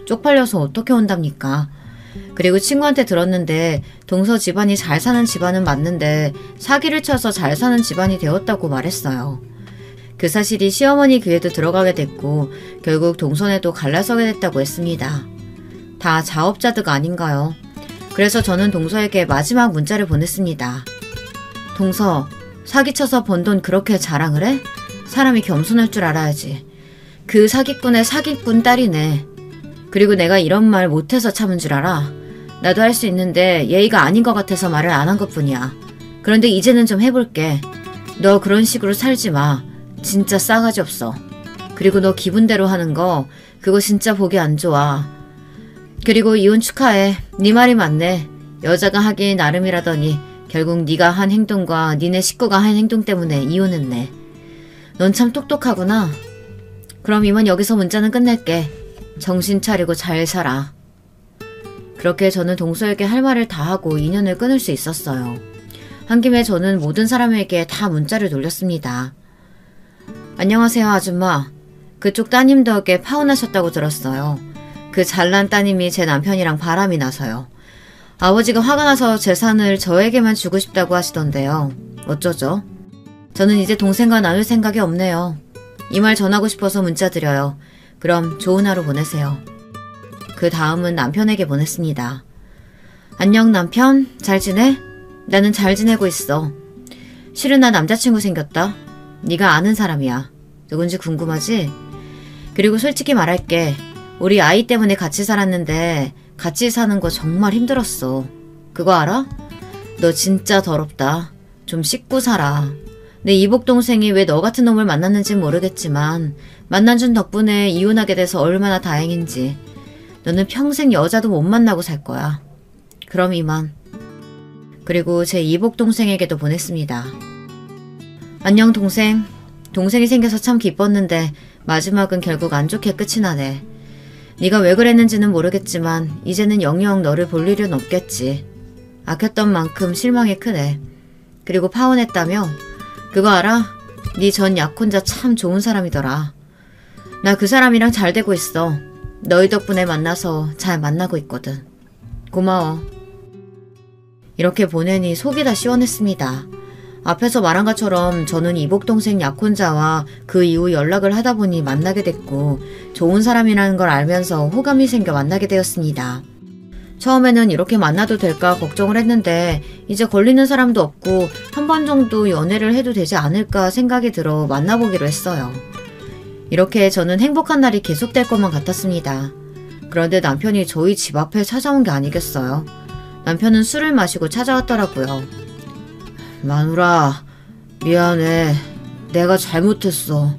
쪽팔려서 어떻게 온답니까? 그리고 친구한테 들었는데 동서 집안이 잘 사는 집안은 맞는데 사기를 쳐서 잘 사는 집안이 되었다고 말했어요. 그 사실이 시어머니 귀에도 들어가게 됐고 결국 동선에도 갈라서게 됐다고 했습니다. 다 자업자득 아닌가요? 그래서 저는 동서에게 마지막 문자를 보냈습니다. 동서, 사기쳐서 번 돈 그렇게 자랑을 해? 사람이 겸손할 줄 알아야지. 그 사기꾼의 사기꾼 딸이네. 그리고 내가 이런 말 못해서 참은 줄 알아. 나도 할 수 있는데 예의가 아닌 것 같아서 말을 안 한 것뿐이야. 그런데 이제는 좀 해볼게. 너 그런 식으로 살지 마. 진짜 싸가지 없어. 그리고 너 기분대로 하는 거 그거 진짜 보기 안 좋아. 그리고 이혼 축하해. 네 말이 맞네. 여자가 하기 나름이라더니 결국 네가 한 행동과 니네 식구가 한 행동 때문에 이혼했네. 넌 참 똑똑하구나. 그럼 이만 여기서 문자는 끝낼게. 정신 차리고 잘 살아. 그렇게 저는 동서에게 할 말을 다 하고 인연을 끊을 수 있었어요. 한 김에 저는 모든 사람에게 다 문자를 돌렸습니다. 안녕하세요, 아줌마. 그쪽 따님 덕에 파혼하셨다고 들었어요. 그 잘난 따님이 제 남편이랑 바람이 나서요. 아버지가 화가 나서 재산을 저에게만 주고 싶다고 하시던데요. 어쩌죠? 저는 이제 동생과 나눌 생각이 없네요. 이 말 전하고 싶어서 문자 드려요. 그럼 좋은 하루 보내세요. 그 다음은 남편에게 보냈습니다. 안녕 남편, 잘 지내? 나는 잘 지내고 있어. 실은 나 남자친구 생겼다. 네가 아는 사람이야. 누군지 궁금하지? 그리고 솔직히 말할게. 우리 아이 때문에 같이 살았는데 같이 사는 거 정말 힘들었어. 그거 알아? 너 진짜 더럽다. 좀 씻고 살아. 내 이복 동생이 왜 너 같은 놈을 만났는진 모르겠지만 만난준 덕분에 이혼하게 돼서 얼마나 다행인지. 너는 평생 여자도 못 만나고 살 거야. 그럼 이만. 그리고 제 이복 동생에게도 보냈습니다. 안녕 동생. 동생이 생겨서 참 기뻤는데 마지막은 결국 안 좋게 끝이 나네. 네가 왜 그랬는지는 모르겠지만 이제는 영영 너를 볼 일은 없겠지. 아꼈던 만큼 실망이 크네. 그리고 파혼했다며? 그거 알아? 네 전 약혼자 참 좋은 사람이더라. 나 그 사람이랑 잘 되고 있어. 너희 덕분에 만나서 잘 만나고 있거든. 고마워. 이렇게 보내니 속이 다 시원했습니다. 앞에서 말한 것처럼 저는 이복동생 약혼자와 그 이후 연락을 하다 보니 만나게 됐고 좋은 사람이라는 걸 알면서 호감이 생겨 만나게 되었습니다. 처음에는 이렇게 만나도 될까 걱정을 했는데 이제 걸리는 사람도 없고 한 번 정도 연애를 해도 되지 않을까 생각이 들어 만나보기로 했어요. 이렇게 저는 행복한 날이 계속될 것만 같았습니다. 그런데 남편이 저희 집 앞에 찾아온 게 아니겠어요. 남편은 술을 마시고 찾아왔더라고요. 마누라, 미안해. 내가 잘못했어.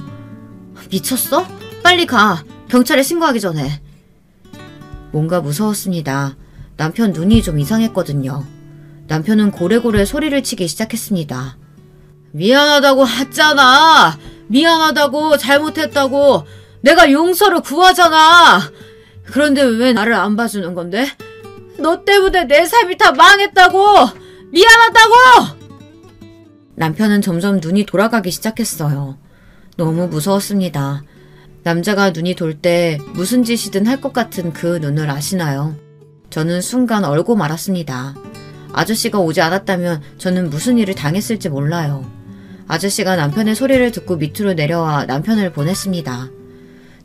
미쳤어? 빨리 가. 경찰에 신고하기 전에. 뭔가 무서웠습니다. 남편 눈이 좀 이상했거든요. 남편은 고래고래 소리를 치기 시작했습니다. 미안하다고 했잖아. 미안하다고, 잘못했다고. 내가 용서를 구하잖아. 그런데 왜 나를 안 봐주는 건데? 너 때문에 내 삶이 다 망했다고. 미안하다고. 남편은 점점 눈이 돌아가기 시작했어요. 너무 무서웠습니다. 남자가 눈이 돌 때 무슨 짓이든 할 것 같은 그 눈을 아시나요? 저는 순간 얼고 말았습니다. 아저씨가 오지 않았다면 저는 무슨 일을 당했을지 몰라요. 아저씨가 남편의 소리를 듣고 밑으로 내려와 남편을 보냈습니다.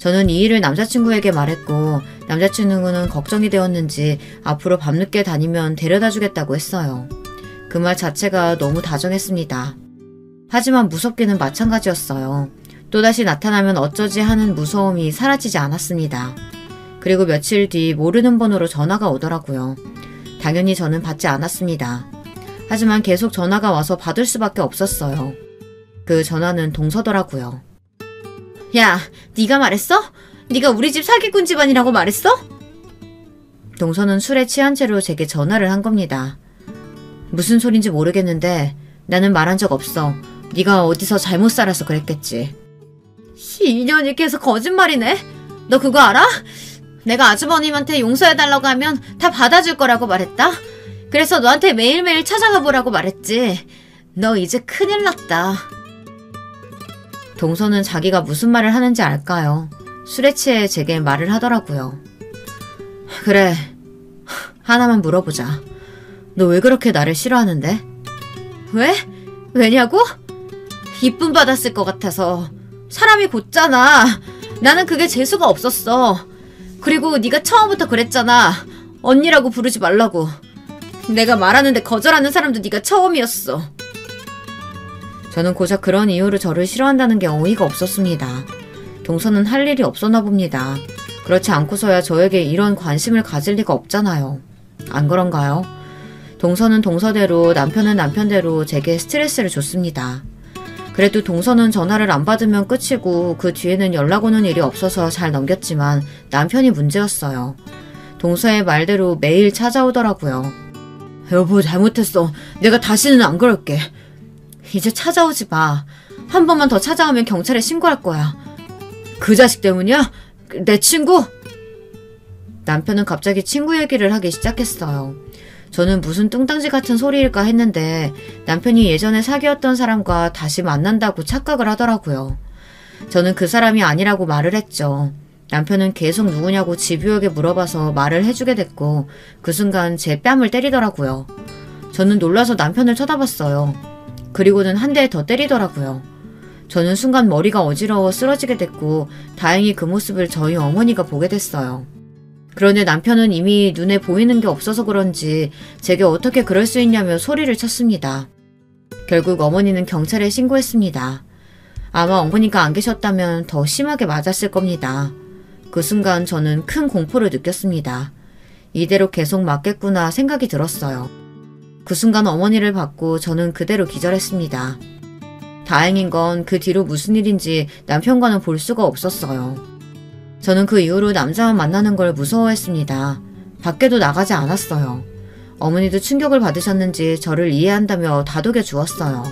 저는 이 일을 남자친구에게 말했고 남자친구는 걱정이 되었는지 앞으로 밤늦게 다니면 데려다 주겠다고 했어요. 그 말 자체가 너무 다정했습니다. 하지만 무섭기는 마찬가지였어요. 또다시 나타나면 어쩌지 하는 무서움이 사라지지 않았습니다. 그리고 며칠 뒤 모르는 번호로 전화가 오더라고요. 당연히 저는 받지 않았습니다. 하지만 계속 전화가 와서 받을 수밖에 없었어요. 그 전화는 동서더라고요. 야, 네가 말했어? 네가 우리 집 사기꾼 집안이라고 말했어? 동서는 술에 취한 채로 제게 전화를 한 겁니다. 무슨 소린지 모르겠는데 나는 말한 적 없어. 네가 어디서 잘못 살아서 그랬겠지. 이년이 계속 거짓말이네. 너 그거 알아? 내가 아주버님한테 용서해달라고 하면 다 받아줄 거라고 말했다. 그래서 너한테 매일매일 찾아가 보라고 말했지. 너 이제 큰일 났다. 동서는 자기가 무슨 말을 하는지 알까요? 술에 취해 제게 말을 하더라고요. 그래, 하나만 물어보자. 너 왜 그렇게 나를 싫어하는데? 왜? 왜냐고? 이쁨 받았을 것 같아서. 사람이 곧잖아. 나는 그게 재수가 없었어. 그리고 네가 처음부터 그랬잖아. 언니라고 부르지 말라고. 내가 말하는데 거절하는 사람도 네가 처음이었어. 저는 고작 그런 이유로 저를 싫어한다는 게 어이가 없었습니다. 동서는 할 일이 없었나 봅니다. 그렇지 않고서야 저에게 이런 관심을 가질 리가 없잖아요. 안 그런가요? 동서는 동서대로 남편은 남편대로 제게 스트레스를 줬습니다. 그래도 동서는 전화를 안 받으면 끝이고 그 뒤에는 연락 오는 일이 없어서 잘 넘겼지만 남편이 문제였어요. 동서의 말대로 매일 찾아오더라고요. 여보, 잘못했어. 내가 다시는 안 그럴게. 이제 찾아오지 마. 한 번만 더 찾아오면 경찰에 신고할 거야. 그 자식 때문이야? 내 친구? 남편은 갑자기 친구 얘기를 하기 시작했어요. 저는 무슨 뚱딴지 같은 소리일까 했는데 남편이 예전에 사귀었던 사람과 다시 만난다고 착각을 하더라고요. 저는 그 사람이 아니라고 말을 했죠. 남편은 계속 누구냐고 집요하게 물어봐서 말을 해주게 됐고 그 순간 제 뺨을 때리더라고요. 저는 놀라서 남편을 쳐다봤어요. 그리고는 한 대 더 때리더라고요. 저는 순간 머리가 어지러워 쓰러지게 됐고 다행히 그 모습을 저희 어머니가 보게 됐어요. 그런데 남편은 이미 눈에 보이는 게 없어서 그런지 제게 어떻게 그럴 수 있냐며 소리를 쳤습니다. 결국 어머니는 경찰에 신고했습니다. 아마 어머니가 안 계셨다면 더 심하게 맞았을 겁니다. 그 순간 저는 큰 공포를 느꼈습니다. 이대로 계속 맞겠구나 생각이 들었어요. 그 순간 어머니를 받고 저는 그대로 기절했습니다. 다행인 건 그 뒤로 무슨 일인지 남편과는 볼 수가 없었어요. 저는 그 이후로 남자만 만나는 걸 무서워했습니다. 밖에도 나가지 않았어요. 어머니도 충격을 받으셨는지 저를 이해한다며 다독여 주었어요.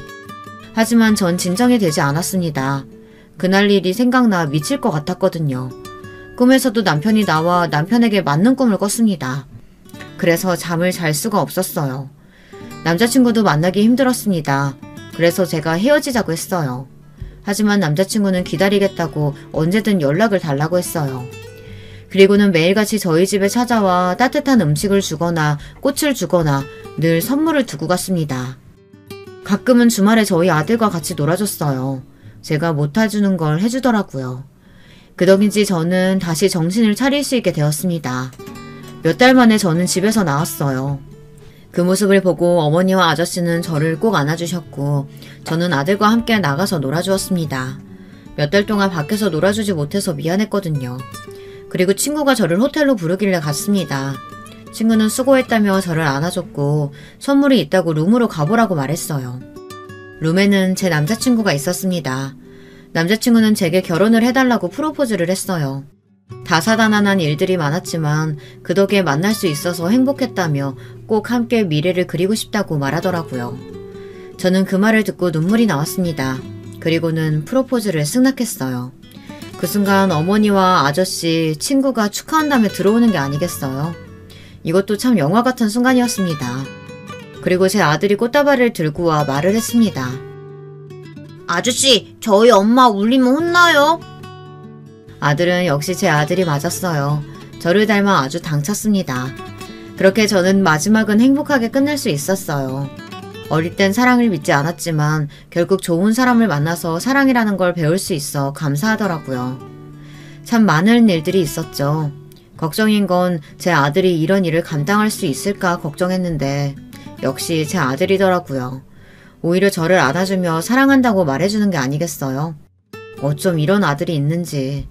하지만 전 진정이 되지 않았습니다. 그날 일이 생각나 미칠 것 같았거든요. 꿈에서도 남편이 나와 남편에게 맞는 꿈을 꿨습니다. 그래서 잠을 잘 수가 없었어요. 남자친구도 만나기 힘들었습니다. 그래서 제가 헤어지자고 했어요. 하지만 남자친구는 기다리겠다고 언제든 연락을 달라고 했어요. 그리고는 매일같이 저희 집에 찾아와 따뜻한 음식을 주거나 꽃을 주거나 늘 선물을 두고 갔습니다. 가끔은 주말에 저희 아들과 같이 놀아줬어요. 제가 못해주는 걸 해주더라고요. 그 덕인지 저는 다시 정신을 차릴 수 있게 되었습니다. 몇 달 만에 저는 집에서 나왔어요. 그 모습을 보고 어머니와 아저씨는 저를 꼭 안아주셨고 저는 아들과 함께 나가서 놀아주었습니다. 몇 달 동안 밖에서 놀아주지 못해서 미안했거든요. 그리고 친구가 저를 호텔로 부르길래 갔습니다. 친구는 수고했다며 저를 안아줬고 선물이 있다고 룸으로 가보라고 말했어요. 룸에는 제 남자친구가 있었습니다. 남자친구는 제게 결혼을 해달라고 프로포즈를 했어요. 다사다난한 일들이 많았지만 그 덕에 만날 수 있어서 행복했다며 꼭 함께 미래를 그리고 싶다고 말하더라고요. 저는 그 말을 듣고 눈물이 나왔습니다. 그리고는 프로포즈를 승낙했어요. 그 순간 어머니와 아저씨, 친구가 축하한다며 들어오는 게 아니겠어요? 이것도 참 영화 같은 순간이었습니다. 그리고 제 아들이 꽃다발을 들고 와 말을 했습니다. 아저씨, 저희 엄마 울리면 혼나요? 아들은 역시 제 아들이 맞았어요. 저를 닮아 아주 당찼습니다. 그렇게 저는 마지막은 행복하게 끝낼 수 있었어요. 어릴 땐 사랑을 믿지 않았지만 결국 좋은 사람을 만나서 사랑이라는 걸 배울 수 있어 감사하더라고요. 참 많은 일들이 있었죠. 걱정인 건 제 아들이 이런 일을 감당할 수 있을까 걱정했는데 역시 제 아들이더라고요. 오히려 저를 안아주며 사랑한다고 말해주는 게 아니겠어요. 어쩜 이런 아들이 있는지.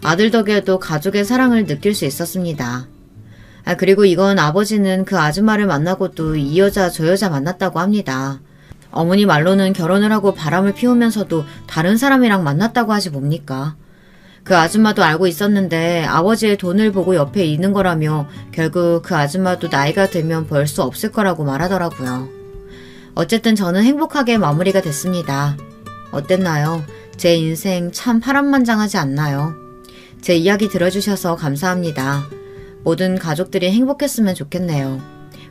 아들 덕에도 가족의 사랑을 느낄 수 있었습니다. 그리고 이건 아버지는 그 아줌마를 만나고도 이 여자 저 여자 만났다고 합니다. 어머니 말로는 결혼을 하고 바람을 피우면서도 다른 사람이랑 만났다고 하지 뭡니까? 그 아줌마도 알고 있었는데 아버지의 돈을 보고 옆에 있는 거라며 결국 그 아줌마도 나이가 들면 벌 수 없을 거라고 말하더라고요. 어쨌든 저는 행복하게 마무리가 됐습니다. 어땠나요? 제 인생 참 파란만장하지 않나요? 제 이야기 들어주셔서 감사합니다. 모든 가족들이 행복했으면 좋겠네요.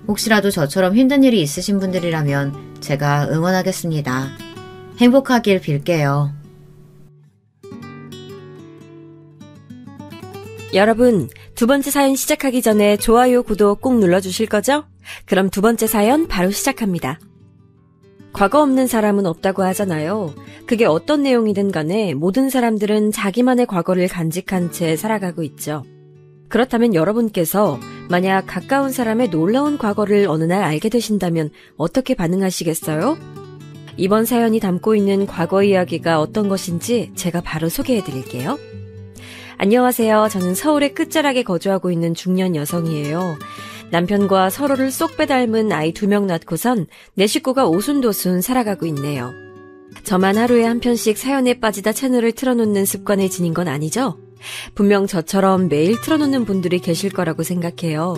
혹시라도 저처럼 힘든 일이 있으신 분들이라면 제가 응원하겠습니다. 행복하길 빌게요. 여러분, 두 번째 사연 시작하기 전에 좋아요, 구독 꼭 눌러주실 거죠? 그럼 두 번째 사연 바로 시작합니다. 과거 없는 사람은 없다고 하잖아요. 그게 어떤 내용이든 간에 모든 사람들은 자기만의 과거를 간직한 채 살아가고 있죠. 그렇다면 여러분께서 만약 가까운 사람의 놀라운 과거를 어느 날 알게 되신다면 어떻게 반응하시겠어요? 이번 사연이 담고 있는 과거 이야기가 어떤 것인지 제가 바로 소개해드릴게요. 안녕하세요. 저는 서울의 끝자락에 거주하고 있는 중년 여성이에요. 남편과 서로를 쏙 빼닮은 아이 2명 낳고선 내 식구가 오순도순 살아가고 있네요. 저만 하루에 한 편씩 사연에 빠지다 채널을 틀어놓는 습관을 지닌 건 아니죠? 분명 저처럼 매일 틀어놓는 분들이 계실 거라고 생각해요.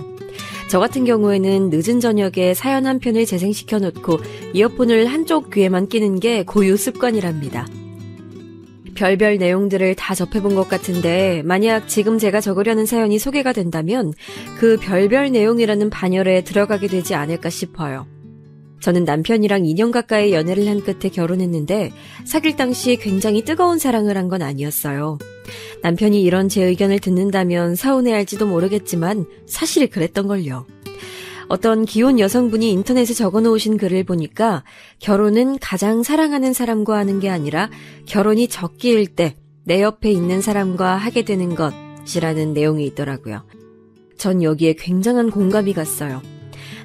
저 같은 경우에는 늦은 저녁에 사연 한 편을 재생시켜 놓고 이어폰을 한쪽 귀에만 끼는 게 고유 습관이랍니다. 별별 내용들을 다 접해본 것 같은데 만약 지금 제가 적으려는 사연이 소개가 된다면 그 별별 내용이라는 반열에 들어가게 되지 않을까 싶어요. 저는 남편이랑 2년 가까이 연애를 한 끝에 결혼했는데 사귈 당시 굉장히 뜨거운 사랑을 한 건 아니었어요. 남편이 이런 제 의견을 듣는다면 서운해할지도 모르겠지만 사실 그랬던걸요. 어떤 기혼 여성분이 인터넷에 적어놓으신 글을 보니까 결혼은 가장 사랑하는 사람과 하는 게 아니라 결혼이 적기일 때 내 옆에 있는 사람과 하게 되는 것이라는 내용이 있더라고요. 전 여기에 굉장한 공감이 갔어요.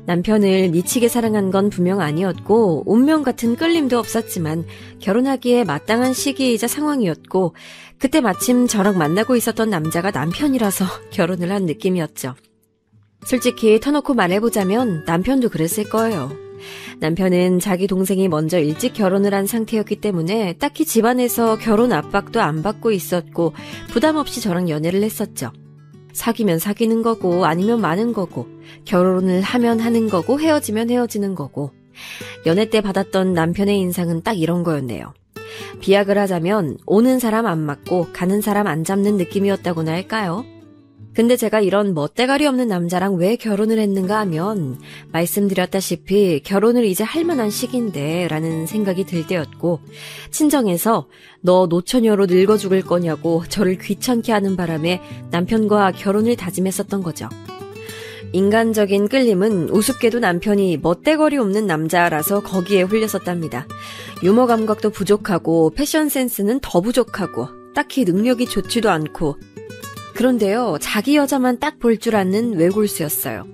남편을 미치게 사랑한 건 분명 아니었고 운명 같은 끌림도 없었지만 결혼하기에 마땅한 시기이자 상황이었고 그때 마침 저랑 만나고 있었던 남자가 남편이라서 결혼을 한 느낌이었죠. 솔직히 터놓고 말해보자면 남편도 그랬을 거예요. 남편은 자기 동생이 먼저 일찍 결혼을 한 상태였기 때문에 딱히 집안에서 결혼 압박도 안 받고 있었고 부담 없이 저랑 연애를 했었죠. 사귀면 사귀는 거고 아니면 마는 거고 결혼을 하면 하는 거고 헤어지면 헤어지는 거고 연애 때 받았던 남편의 인상은 딱 이런 거였네요. 비약을 하자면 오는 사람 안 맞고 가는 사람 안 잡는 느낌이었다고나 할까요? 근데 제가 이런 멋대가리 없는 남자랑 왜 결혼을 했는가 하면 말씀드렸다시피 결혼을 이제 할 만한 시기인데 라는 생각이 들 때였고 친정에서 너 노처녀로 늙어 죽을 거냐고 저를 귀찮게 하는 바람에 남편과 결혼을 다짐했었던 거죠. 인간적인 끌림은 우습게도 남편이 멋대거리 없는 남자라서 거기에 홀렸었답니다. 유머 감각도 부족하고 패션 센스는 더 부족하고 딱히 능력이 좋지도 않고 그런데요, 자기 여자만 딱 볼 줄 아는 외골수였어요.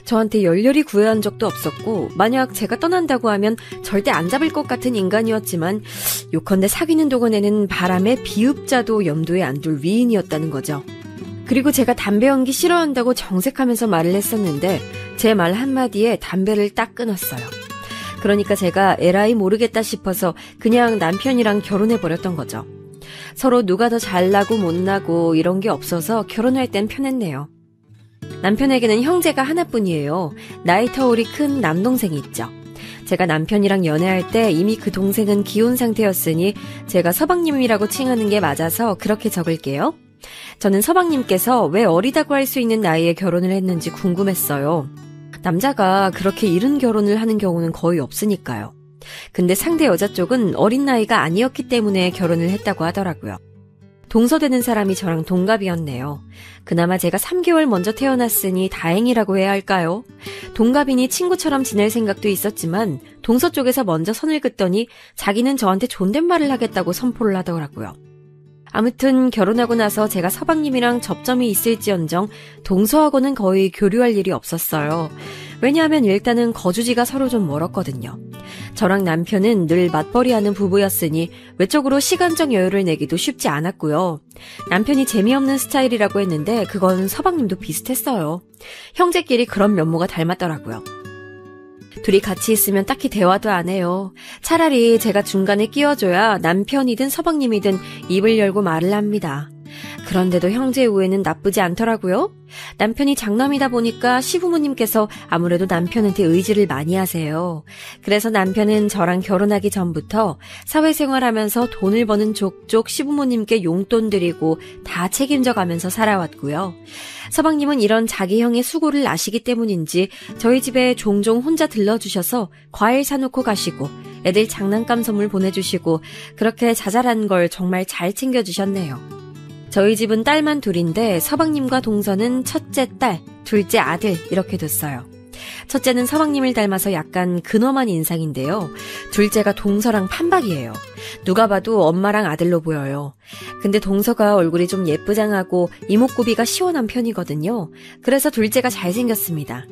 저한테 열렬히 구애한 적도 없었고 만약 제가 떠난다고 하면 절대 안 잡을 것 같은 인간이었지만 요컨대 사귀는 동안에는 바람에 비읍자도 염두에 안 둘 위인이었다는 거죠. 그리고 제가 담배 연기 싫어한다고 정색하면서 말을 했었는데 제 말 한마디에 담배를 딱 끊었어요. 그러니까 제가 에라이 모르겠다 싶어서 그냥 남편이랑 결혼해버렸던 거죠. 서로 누가 더 잘나고 못나고 이런 게 없어서 결혼할 땐 편했네요. 남편에게는 형제가 하나뿐이에요. 나이 터울이 큰 남동생이 있죠. 제가 남편이랑 연애할 때 이미 그 동생은 기혼 상태였으니 제가 서방님이라고 칭하는 게 맞아서 그렇게 적을게요. 저는 서방님께서 왜 어리다고 할 수 있는 나이에 결혼을 했는지 궁금했어요. 남자가 그렇게 이른 결혼을 하는 경우는 거의 없으니까요. 근데 상대 여자 쪽은 어린 나이가 아니었기 때문에 결혼을 했다고 하더라고요. 동서되는 사람이 저랑 동갑이었네요. 그나마 제가 3개월 먼저 태어났으니 다행이라고 해야 할까요? 동갑이니 친구처럼 지낼 생각도 있었지만 동서 쪽에서 먼저 선을 긋더니 자기는 저한테 존댓말을 하겠다고 선포를 하더라고요. 아무튼 결혼하고 나서 제가 서방님이랑 접점이 있을지언정 동서하고는 거의 교류할 일이 없었어요. 왜냐하면 일단은 거주지가 서로 좀 멀었거든요. 저랑 남편은 늘 맞벌이하는 부부였으니 외적으로 시간적 여유를 내기도 쉽지 않았고요. 남편이 재미없는 스타일이라고 했는데 그건 서방님도 비슷했어요. 형제끼리 그런 면모가 닮았더라고요. 둘이 같이 있으면 딱히 대화도 안 해요. 차라리 제가 중간에 끼워줘야 남편이든 서방님이든 입을 열고 말을 합니다. 그런데도 형제 우애는 나쁘지 않더라고요. 남편이 장남이다 보니까 시부모님께서 아무래도 남편한테 의지를 많이 하세요. 그래서 남편은 저랑 결혼하기 전부터 사회생활하면서 돈을 버는 족족 시부모님께 용돈 드리고 다 책임져 가면서 살아왔고요. 서방님은 이런 자기 형의 수고를 아시기 때문인지 저희 집에 종종 혼자 들러주셔서 과일 사놓고 가시고 애들 장난감 선물 보내주시고 그렇게 자잘한 걸 정말 잘 챙겨주셨네요. 저희 집은 딸만 둘인데 서방님과 동서는 첫째 딸, 둘째 아들 이렇게 뒀어요. 첫째는 서방님을 닮아서 약간 근엄한 인상인데요. 둘째가 동서랑 판박이에요. 누가 봐도 엄마랑 아들로 보여요. 근데 동서가 얼굴이 좀 예쁘장하고 이목구비가 시원한 편이거든요. 그래서 둘째가 잘생겼습니다.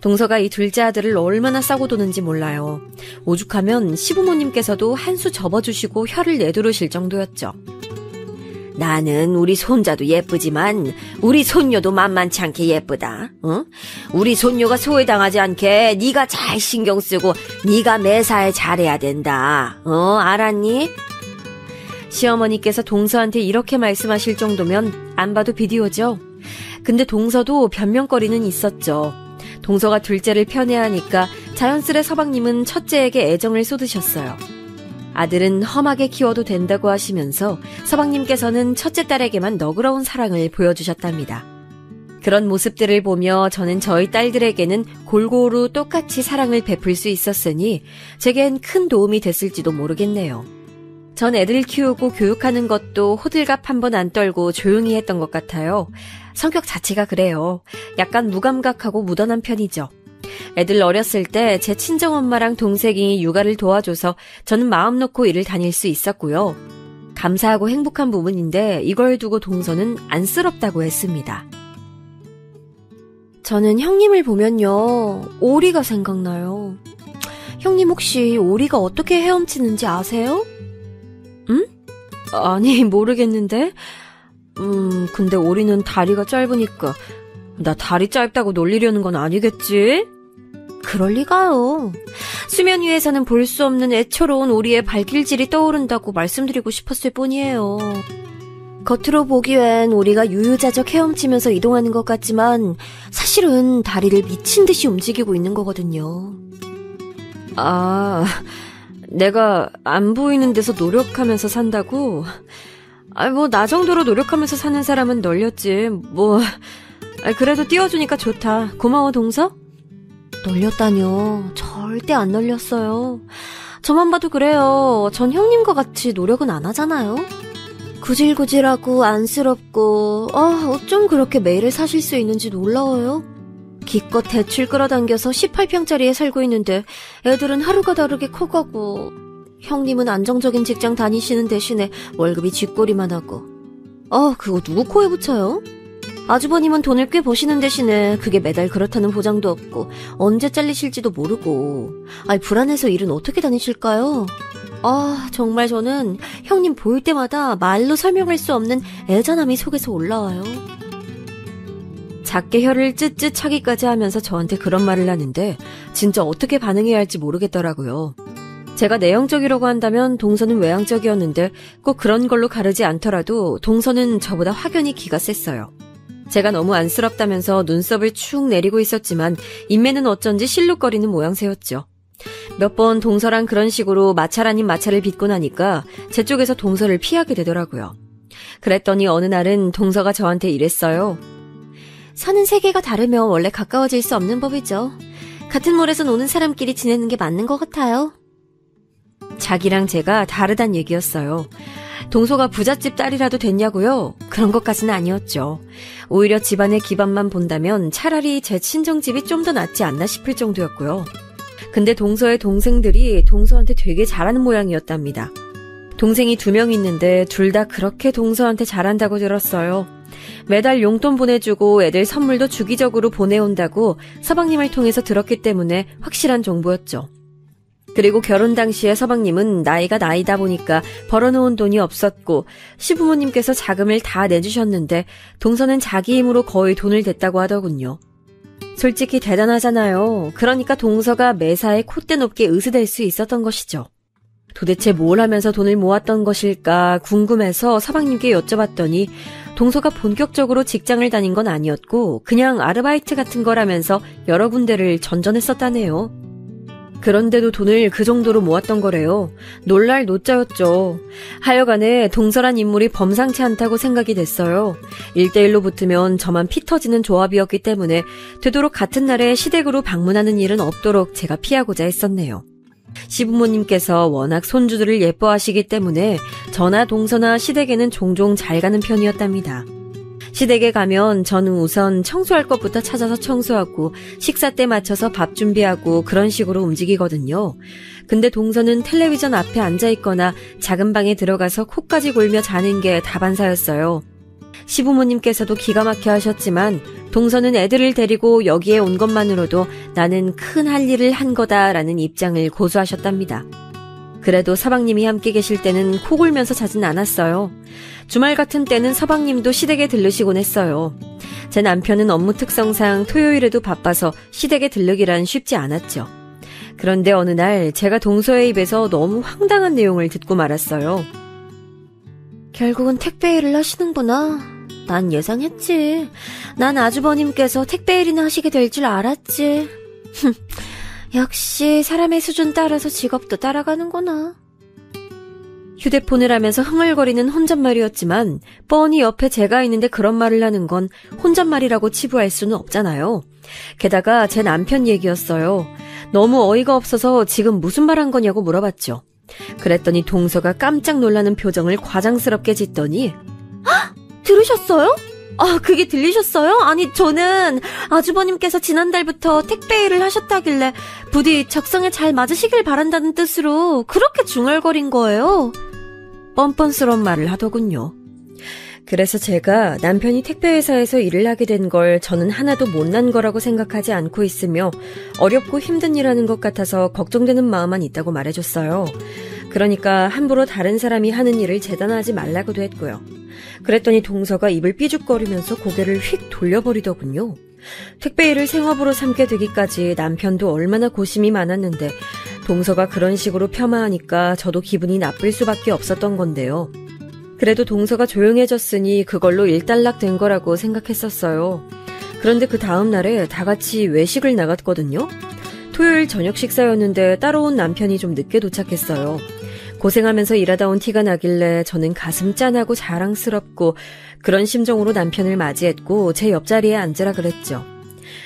동서가 이 둘째 아들을 얼마나 싸고 도는지 몰라요. 오죽하면 시부모님께서도 한 수 접어주시고 혀를 내두르실 정도였죠. 나는 우리 손자도 예쁘지만 우리 손녀도 만만치 않게 예쁘다. 응? 우리 손녀가 소외당하지 않게 네가 잘 신경 쓰고 네가 매사에 잘해야 된다. 알았니? 시어머니께서 동서한테 이렇게 말씀하실 정도면 안 봐도 비디오죠. 근데 동서도 변명거리는 있었죠. 동서가 둘째를 편애하니까 자연스레 서방님은 첫째에게 애정을 쏟으셨어요. 아들은 험하게 키워도 된다고 하시면서 서방님께서는 첫째 딸에게만 너그러운 사랑을 보여주셨답니다. 그런 모습들을 보며 저는 저희 딸들에게는 골고루 똑같이 사랑을 베풀 수 있었으니 제겐 큰 도움이 됐을지도 모르겠네요. 전 애들 키우고 교육하는 것도 호들갑 한 번 안 떨고 조용히 했던 것 같아요. 성격 자체가 그래요. 약간 무감각하고 무던한 편이죠. 애들 어렸을 때 제 친정엄마랑 동생이 육아를 도와줘서 저는 마음 놓고 일을 다닐 수 있었고요. 감사하고 행복한 부분인데 이걸 두고 동서는 안쓰럽다고 했습니다. 저는 형님을 보면요, 오리가 생각나요. 형님 혹시 오리가 어떻게 헤엄치는지 아세요? 응? 아니, 모르겠는데. 근데 오리는 다리가 짧으니까 나 다리 짧다고 놀리려는 건 아니겠지? 그럴 리가요. 수면 위에서는 볼 수 없는 애처로운 오리의 발길질이 떠오른다고 말씀드리고 싶었을 뿐이에요. 겉으로 보기엔 오리가 유유자적 헤엄치면서 이동하는 것 같지만 사실은 다리를 미친 듯이 움직이고 있는 거거든요. 아, 내가 안 보이는 데서 노력하면서 산다고? 나 정도로 노력하면서 사는 사람은 널렸지. 그래도 띄워주니까 좋다. 고마워, 동서? 널렸다뇨. 절대 안 널렸어요. 저만 봐도 그래요. 전 형님과 같이 노력은 안 하잖아요. 구질구질하고 안쓰럽고 어쩜 그렇게 매일을 사실 수 있는지 놀라워요. 기껏 대출 끌어당겨서 18평짜리에 살고 있는데 애들은 하루가 다르게 커가고 형님은 안정적인 직장 다니시는 대신에 월급이 쥐꼬리만 하고 그거 누구 코에 붙여요? 아주버님은 돈을 꽤 버시는 대신에 그게 매달 그렇다는 보장도 없고 언제 잘리실지도 모르고 불안해서 일은 어떻게 다니실까요? 정말 저는 형님 보일 때마다 말로 설명할 수 없는 애잔함이 속에서 올라와요. 작게 혀를 쯧쯧 차기까지 하면서 저한테 그런 말을 하는데 진짜 어떻게 반응해야 할지 모르겠더라고요. 제가 내형적이라고 한다면 동서는 외향적이었는데 꼭 그런 걸로 가르지 않더라도 동서는 저보다 확연히 기가 셌어요. 제가 너무 안쓰럽다면서 눈썹을 축 내리고 있었지만 인매는 어쩐지 실룩거리는 모양새였죠. 몇 번 동서랑 그런 식으로 마찰 아닌 마찰을 빚고 나니까 제 쪽에서 동서를 피하게 되더라고요. 그랬더니 어느 날은 동서가 저한테 이랬어요. 사는 세계가 다르면 원래 가까워질 수 없는 법이죠. 같은 몰에서 노는 사람끼리 지내는 게 맞는 것 같아요. 자기랑 제가 다르단 얘기였어요. 동서가 부잣집 딸이라도 됐냐고요? 그런 것까지는 아니었죠. 오히려 집안의 기반만 본다면 차라리 제 친정집이 좀 더 낫지 않나 싶을 정도였고요. 근데 동서의 동생들이 동서한테 되게 잘하는 모양이었답니다. 동생이 2명 있는데 둘 다 그렇게 동서한테 잘한다고 들었어요. 매달 용돈 보내주고 애들 선물도 주기적으로 보내온다고 서방님을 통해서 들었기 때문에 확실한 정보였죠. 그리고 결혼 당시에 서방님은 나이가 나이다 보니까 벌어놓은 돈이 없었고 시부모님께서 자금을 다 내주셨는데 동서는 자기 힘으로 거의 돈을 댔다고 하더군요. 솔직히 대단하잖아요. 그러니까 동서가 매사에 콧대 높게 의스댈 수 있었던 것이죠. 도대체 뭘 하면서 돈을 모았던 것일까 궁금해서 서방님께 여쭤봤더니 동서가 본격적으로 직장을 다닌 건 아니었고 그냥 아르바이트 같은 거라면서 여러 군데를 전전했었다네요. 그런데도 돈을 그 정도로 모았던 거래요. 놀랄 노자였죠. 하여간에 동서란 인물이 범상치 않다고 생각이 됐어요. 1대1로 붙으면 저만 피 터지는 조합이었기 때문에 되도록 같은 날에 시댁으로 방문하는 일은 없도록 제가 피하고자 했었네요. 시부모님께서 워낙 손주들을 예뻐하시기 때문에 저나 동서나 시댁에는 종종 잘 가는 편이었답니다. 시댁에 가면 저는 우선 청소할 것부터 찾아서 청소하고 식사 때 맞춰서 밥 준비하고 그런 식으로 움직이거든요. 근데 동서는 텔레비전 앞에 앉아있거나 작은 방에 들어가서 코까지 골며 자는 게 다반사였어요. 시부모님께서도 기가 막혀 하셨지만 동서는 애들을 데리고 여기에 온 것만으로도 나는 큰 할 일을 한 거다라는 입장을 고수하셨답니다. 그래도 서방님이 함께 계실 때는 코 골면서 자진 않았어요. 주말 같은 때는 서방님도 시댁에 들르시곤 했어요. 제 남편은 업무 특성상 토요일에도 바빠서 시댁에 들르기란 쉽지 않았죠. 그런데 어느 날 제가 동서의 입에서 너무 황당한 내용을 듣고 말았어요. 결국은 택배 일을 하시는구나. 난 예상했지. 난 아주버님께서 택배 일이나 하시게 될 줄 알았지. 역시 사람의 수준 따라서 직업도 따라가는구나. 휴대폰을 하면서 흥얼거리는 혼잣말이었지만 뻔히 옆에 제가 있는데 그런 말을 하는 건 혼잣말이라고 치부할 수는 없잖아요. 게다가 제 남편 얘기였어요. 너무 어이가 없어서 지금 무슨 말 한 거냐고 물어봤죠. 그랬더니 동서가 깜짝 놀라는 표정을 과장스럽게 짓더니 헉! 들으셨어요? 그게 들리셨어요? 아니, 저는 아주버님께서 지난달부터 택배 일을 하셨다길래 부디 적성에 잘 맞으시길 바란다는 뜻으로 그렇게 중얼거린 거예요. 뻔뻔스러운 말을 하더군요. 그래서 제가 남편이 택배회사에서 일을 하게 된 걸 저는 하나도 못난 거라고 생각하지 않고 있으며 어렵고 힘든 일하는 것 같아서 걱정되는 마음만 있다고 말해줬어요. 그러니까 함부로 다른 사람이 하는 일을 재단하지 말라고도 했고요. 그랬더니 동서가 입을 삐죽거리면서 고개를 휙 돌려버리더군요. 택배 일을 생업으로 삼게 되기까지 남편도 얼마나 고심이 많았는데 동서가 그런 식으로 폄하하니까 저도 기분이 나쁠 수밖에 없었던 건데요. 그래도 동서가 조용해졌으니 그걸로 일단락 된 거라고 생각했었어요. 그런데 그 다음 날에 다 같이 외식을 나갔거든요. 토요일 저녁 식사였는데 따라온 남편이 좀 늦게 도착했어요. 고생하면서 일하다 온 티가 나길래 저는 가슴 짠하고 자랑스럽고 그런 심정으로 남편을 맞이했고 제 옆자리에 앉으라 그랬죠.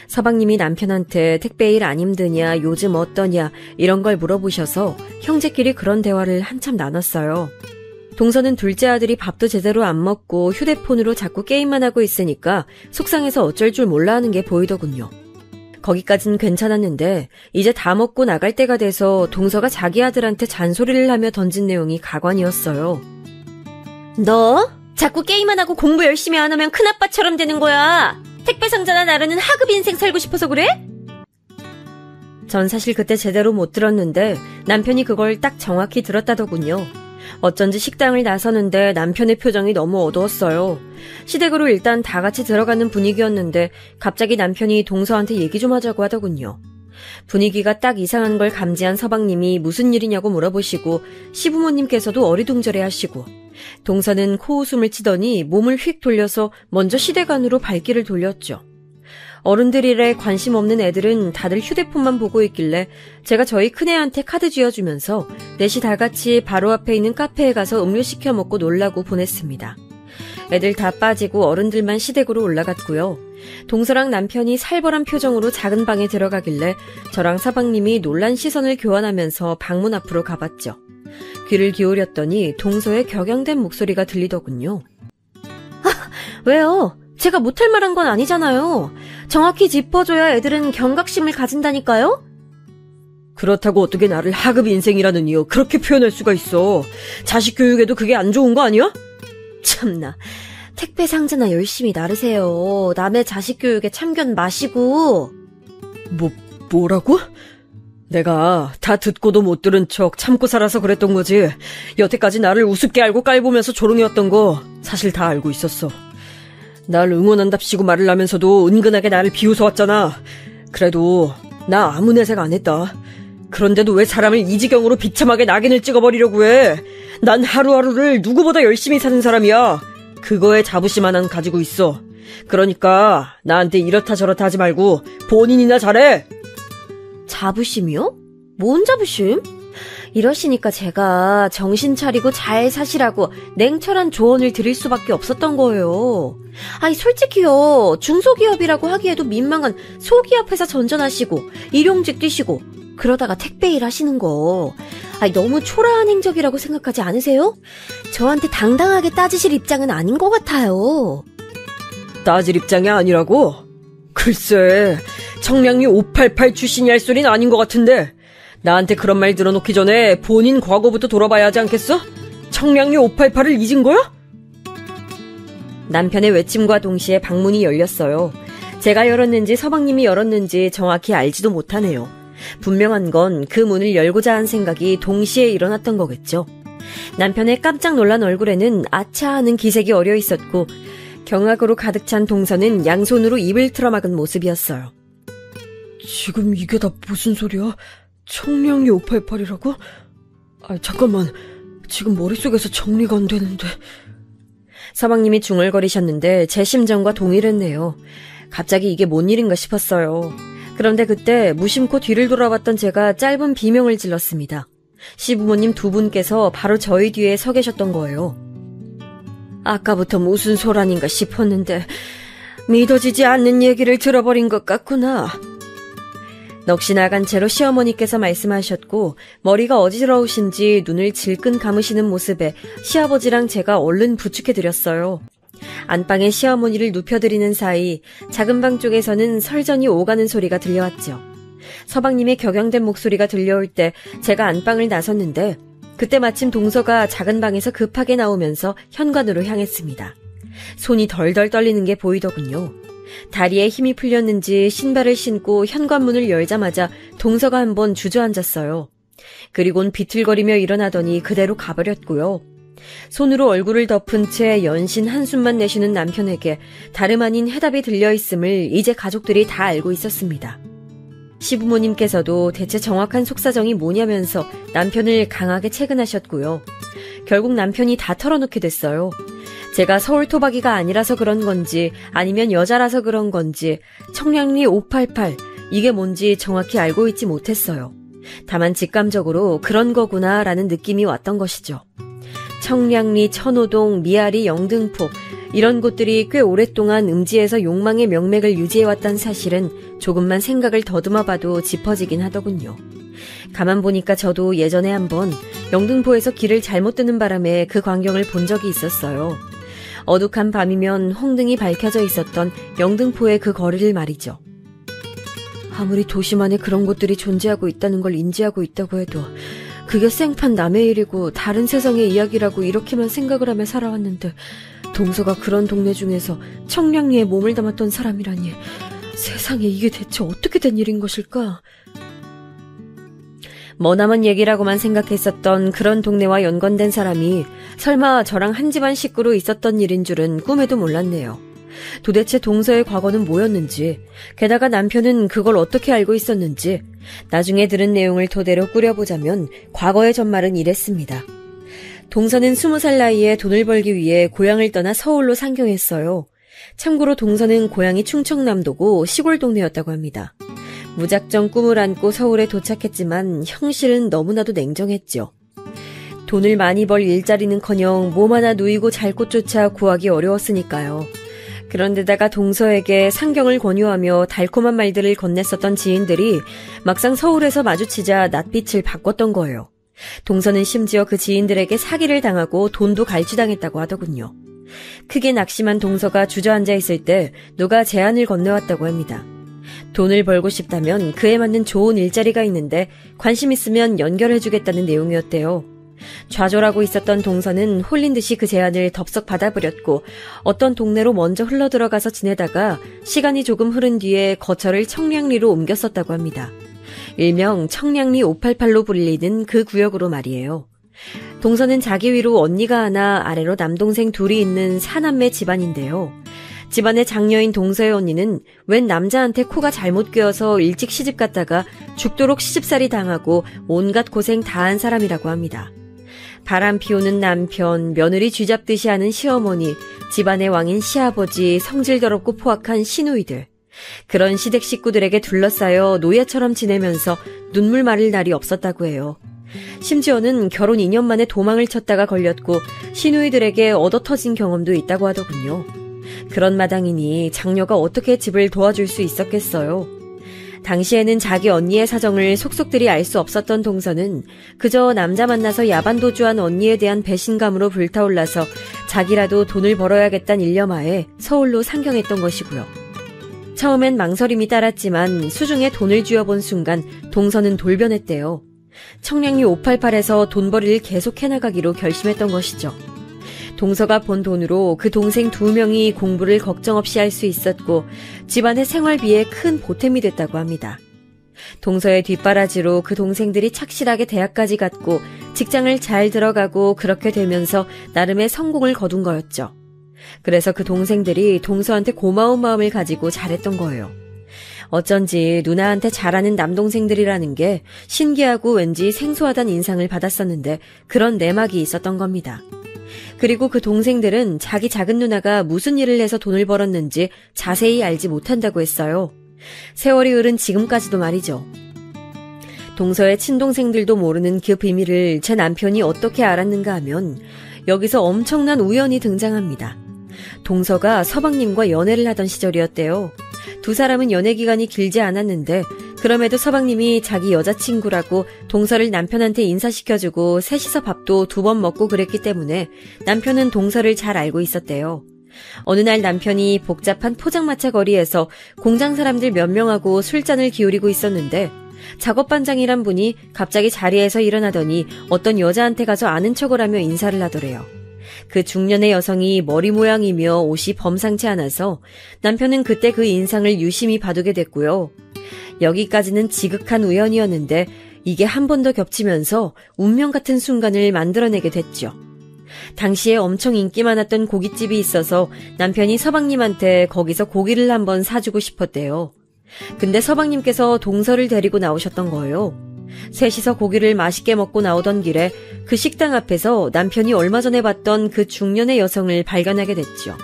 서방님이 남편한테 택배 일 안 힘드냐, 요즘 어떠냐 이런 걸 물어보셔서 형제끼리 그런 대화를 한참 나눴어요. 동서는 둘째 아들이 밥도 제대로 안 먹고 휴대폰으로 자꾸 게임만 하고 있으니까 속상해서 어쩔 줄 몰라 하는 게 보이더군요. 거기까진 괜찮았는데 이제 다 먹고 나갈 때가 돼서 동서가 자기 아들한테 잔소리를 하며 던진 내용이 가관이었어요. 너 자꾸 게임만 하고 공부 열심히 안 하면 큰아빠처럼 되는 거야. 택배 상자나 나르는 하급 인생 살고 싶어서 그래? 전 사실 그때 제대로 못 들었는데 남편이 그걸 딱 정확히 들었다더군요. 어쩐지 식당을 나서는데 남편의 표정이 너무 어두웠어요. 시댁으로 일단 다 같이 들어가는 분위기였는데 갑자기 남편이 동서한테 얘기 좀 하자고 하더군요. 분위기가 딱 이상한 걸 감지한 서방님이 무슨 일이냐고 물어보시고 시부모님께서도 어리둥절해 하시고 동서는 코웃음을 치더니 몸을 휙 돌려서 먼저 시댁 안으로 발길을 돌렸죠. 어른들 일에 관심 없는 애들은 다들 휴대폰만 보고 있길래 제가 저희 큰애한테 카드 쥐어주면서 넷이 다 같이 바로 앞에 있는 카페에 가서 음료 시켜 먹고 놀라고 보냈습니다. 애들 다 빠지고 어른들만 시댁으로 올라갔고요. 동서랑 남편이 살벌한 표정으로 작은 방에 들어가길래 저랑 서방님이 놀란 시선을 교환하면서 방문 앞으로 가봤죠. 귀를 기울였더니 동서의 격양된 목소리가 들리더군요. 왜요? 제가 못할 말한 건 아니잖아요. 정확히 짚어줘야 애들은 경각심을 가진다니까요? 그렇다고 어떻게 나를 하급 인생이라느니요 그렇게 표현할 수가 있어. 자식 교육에도 그게 안 좋은 거 아니야? 참나. 택배 상자나 열심히 나르세요. 남의 자식 교육에 참견 마시고. 뭐라고? 내가 다 듣고도 못 들은 척 참고 살아서 그랬던 거지. 여태까지 나를 우습게 알고 깔보면서 조롱해왔던 거 사실 다 알고 있었어. 날 응원한답시고 말을 하면서도 은근하게 나를 비웃어왔잖아. 그래도 나 아무 내색 안 했다. 그런데도 왜 사람을 이 지경으로 비참하게 낙인을 찍어버리려고 해. 난 하루하루를 누구보다 열심히 사는 사람이야. 그거에 자부심 하나는 가지고 있어. 그러니까 나한테 이렇다 저렇다 하지 말고 본인이나 잘해. 자부심이요? 뭔 자부심? 이러시니까 제가 정신 차리고 잘 사시라고 냉철한 조언을 드릴 수밖에 없었던 거예요. 아니 솔직히요. 중소기업이라고 하기에도 민망한 소기업 회사 전전하시고 일용직 뛰시고 그러다가 택배 일 하시는 거 아니 너무 초라한 행적이라고 생각하지 않으세요? 저한테 당당하게 따지실 입장은 아닌 것 같아요. 따질 입장이 아니라고? 글쎄 청량리 588 출신이 할 소리는 아닌 것 같은데 나한테 그런 말 들어놓기 전에 본인 과거부터 돌아봐야 하지 않겠어? 청량리 588을 잊은 거야? 남편의 외침과 동시에 방문이 열렸어요. 제가 열었는지 서방님이 열었는지 정확히 알지도 못하네요. 분명한 건 그 문을 열고자 한 생각이 동시에 일어났던 거겠죠. 남편의 깜짝 놀란 얼굴에는 아차 하는 기색이 어려 있었고 경악으로 가득 찬 동서는 양손으로 입을 틀어막은 모습이었어요. 지금 이게 다 무슨 소리야? 청량리 588이라고? 잠깐만. 지금 머릿속에서 정리가 안 되는데. 서방님이 중얼거리셨는데 제 심정과 동일했네요. 갑자기 이게 뭔 일인가 싶었어요. 그런데 그때 무심코 뒤를 돌아봤던 제가 짧은 비명을 질렀습니다. 시부모님 두 분께서 바로 저희 뒤에 서 계셨던 거예요. 아까부터 무슨 소란인가 싶었는데 믿어지지 않는 얘기를 들어버린 것 같구나. 넋이 나간 채로 시어머니께서 말씀하셨고 머리가 어지러우신지 눈을 질끈 감으시는 모습에 시아버지랑 제가 얼른 부축해드렸어요. 안방에 시어머니를 눕혀드리는 사이 작은 방 쪽에서는 설전이 오가는 소리가 들려왔죠. 서방님의 격양된 목소리가 들려올 때 제가 안방을 나섰는데 그때 마침 동서가 작은 방에서 급하게 나오면서 현관으로 향했습니다. 손이 덜덜 떨리는 게 보이더군요. 다리에 힘이 풀렸는지 신발을 신고 현관문을 열자마자 동서가 한번 주저앉았어요. 그리곤 비틀거리며 일어나더니 그대로 가버렸고요. 손으로 얼굴을 덮은 채 연신 한숨만 내쉬는 남편에게 다름 아닌 해답이 들려있음을 이제 가족들이 다 알고 있었습니다. 시부모님께서도 대체 정확한 속사정이 뭐냐면서 남편을 강하게 채근하셨고요. 결국 남편이 다 털어놓게 됐어요. 제가 서울 토박이가 아니라서 그런 건지 아니면 여자라서 그런 건지 청량리 588 이게 뭔지 정확히 알고 있지 못했어요. 다만 직감적으로 그런 거구나 라는 느낌이 왔던 것이죠. 청량리, 천호동, 미아리, 영등포 이런 곳들이 꽤 오랫동안 음지에서 욕망의 명맥을 유지해왔다는 사실은 조금만 생각을 더듬어봐도 짚어지긴 하더군요. 가만 보니까 저도 예전에 한번 영등포에서 길을 잘못 드는 바람에 그 광경을 본 적이 있었어요. 어둑한 밤이면 홍등이 밝혀져 있었던 영등포의 그 거리를 말이죠. 아무리 도심 안에 그런 곳들이 존재하고 있다는 걸 인지하고 있다고 해도 그게 생판 남의 일이고 다른 세상의 이야기라고 이렇게만 생각을 하며 살아왔는데 동서가 그런 동네 중에서 청량리에 몸을 담았던 사람이라니 세상에 이게 대체 어떻게 된 일인 것일까? 머나먼 얘기라고만 생각했었던 그런 동네와 연관된 사람이 설마 저랑 한 집안 식구로 있었던 일인 줄은 꿈에도 몰랐네요. 도대체 동서의 과거는 뭐였는지, 게다가 남편은 그걸 어떻게 알고 있었는지 나중에 들은 내용을 토대로 꾸려보자면 과거의 전말은 이랬습니다. 동서는 20살 나이에 돈을 벌기 위해 고향을 떠나 서울로 상경했어요. 참고로 동서는 고향이 충청남도고 시골 동네였다고 합니다. 무작정 꿈을 안고 서울에 도착했지만 형실은 너무나도 냉정했죠. 돈을 많이 벌 일자리는커녕 몸 하나 누이고 잘 곳조차 구하기 어려웠으니까요. 그런데다가 동서에게 상경을 권유하며 달콤한 말들을 건넸었던 지인들이 막상 서울에서 마주치자 낯빛을 바꿨던 거예요. 동서는 심지어 그 지인들에게 사기를 당하고 돈도 갈취당했다고 하더군요. 크게 낙심한 동서가 주저앉아 있을 때 누가 제안을 건네왔다고 합니다. 돈을 벌고 싶다면 그에 맞는 좋은 일자리가 있는데 관심 있으면 연결해주겠다는 내용이었대요. 좌절하고 있었던 동서는 홀린 듯이 그 제안을 덥석 받아버렸고 어떤 동네로 먼저 흘러들어가서 지내다가 시간이 조금 흐른 뒤에 거처를 청량리로 옮겼었다고 합니다. 일명 청량리 588로 불리는 그 구역으로 말이에요. 동서는 자기 위로 언니가 하나 아래로 남동생 둘이 있는 사남매 집안인데요. 집안의 장녀인 동서의 언니는 웬 남자한테 코가 잘못 꿰어서 일찍 시집 갔다가 죽도록 시집살이 당하고 온갖 고생 다한 사람이라고 합니다. 바람 피우는 남편, 며느리 쥐잡듯이 하는 시어머니, 집안의 왕인 시아버지, 성질 더럽고 포악한 시누이들. 그런 시댁 식구들에게 둘러싸여 노예처럼 지내면서 눈물 마를 날이 없었다고 해요. 심지어는 결혼 2년 만에 도망을 쳤다가 걸렸고 시누이들에게 얻어터진 경험도 있다고 하더군요. 그런 마당이니 장녀가 어떻게 집을 도와줄 수 있었겠어요. 당시에는 자기 언니의 사정을 속속들이 알 수 없었던 동서는 그저 남자 만나서 야반도주한 언니에 대한 배신감으로 불타올라서 자기라도 돈을 벌어야겠다는 일념하에 서울로 상경했던 것이고요. 처음엔 망설임이 따랐지만 수중에 돈을 쥐어본 순간 동서는 돌변했대요. 청량리 588에서 돈벌이를 계속 해나가기로 결심했던 것이죠. 동서가 본 돈으로 그 동생 2명이 공부를 걱정 없이 할 수 있었고 집안의 생활비에 큰 보탬이 됐다고 합니다. 동서의 뒷바라지로 그 동생들이 착실하게 대학까지 갔고 직장을 잘 들어가고 그렇게 되면서 나름의 성공을 거둔 거였죠. 그래서 그 동생들이 동서한테 고마운 마음을 가지고 잘했던 거예요. 어쩐지 누나한테 잘하는 남동생들이라는 게 신기하고 왠지 생소하다는 인상을 받았었는데 그런 내막이 있었던 겁니다. 그리고 그 동생들은 자기 작은 누나가 무슨 일을 해서 돈을 벌었는지 자세히 알지 못한다고 했어요. 세월이 흐른 지금까지도 말이죠. 동서의 친동생들도 모르는 그 비밀을 제 남편이 어떻게 알았는가 하면 여기서 엄청난 우연이 등장합니다. 동서가 서방님과 연애를 하던 시절이었대요. 두 사람은 연애 기간이 길지 않았는데 그럼에도 서방님이 자기 여자친구라고 동서를 남편한테 인사시켜주고 셋이서 밥도 2번 먹고 그랬기 때문에 남편은 동서를 잘 알고 있었대요. 어느 날 남편이 복잡한 포장마차 거리에서 공장 사람들 몇 명하고 술잔을 기울이고 있었는데 작업반장이란 분이 갑자기 자리에서 일어나더니 어떤 여자한테 가서 아는 척을 하며 인사를 하더래요. 그 중년의 여성이 머리 모양이며 옷이 범상치 않아서 남편은 그때 그 인상을 유심히 봐두게 됐고요. 여기까지는 지극한 우연이었는데 이게 한 번 더 겹치면서 운명 같은 순간을 만들어내게 됐죠. 당시에 엄청 인기 많았던 고깃집이 있어서 남편이 서방님한테 거기서 고기를 한번 사주고 싶었대요. 근데 서방님께서 동서를 데리고 나오셨던 거예요. 셋이서 고기를 맛있게 먹고 나오던 길에 그 식당 앞에서 남편이 얼마 전에 봤던 그 중년의 여성을 발견하게 됐죠.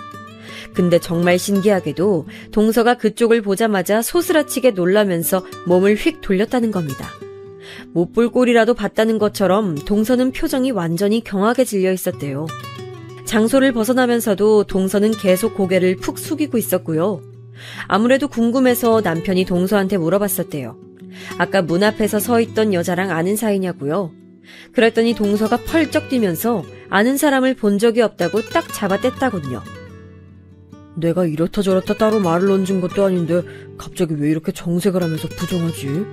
근데 정말 신기하게도 동서가 그쪽을 보자마자 소스라치게 놀라면서 몸을 휙 돌렸다는 겁니다. 못 볼 꼴이라도 봤다는 것처럼 동서는 표정이 완전히 경악에 질려 있었대요. 장소를 벗어나면서도 동서는 계속 고개를 푹 숙이고 있었고요. 아무래도 궁금해서 남편이 동서한테 물어봤었대요. 아까 문 앞에서 서 있던 여자랑 아는 사이냐고요. 그랬더니 동서가 펄쩍 뛰면서 아는 사람을 본 적이 없다고 딱 잡아뗐다군요. 내가 이렇다 저렇다 따로 말을 얹은 것도 아닌데 갑자기 왜 이렇게 정색을 하면서 부정하지?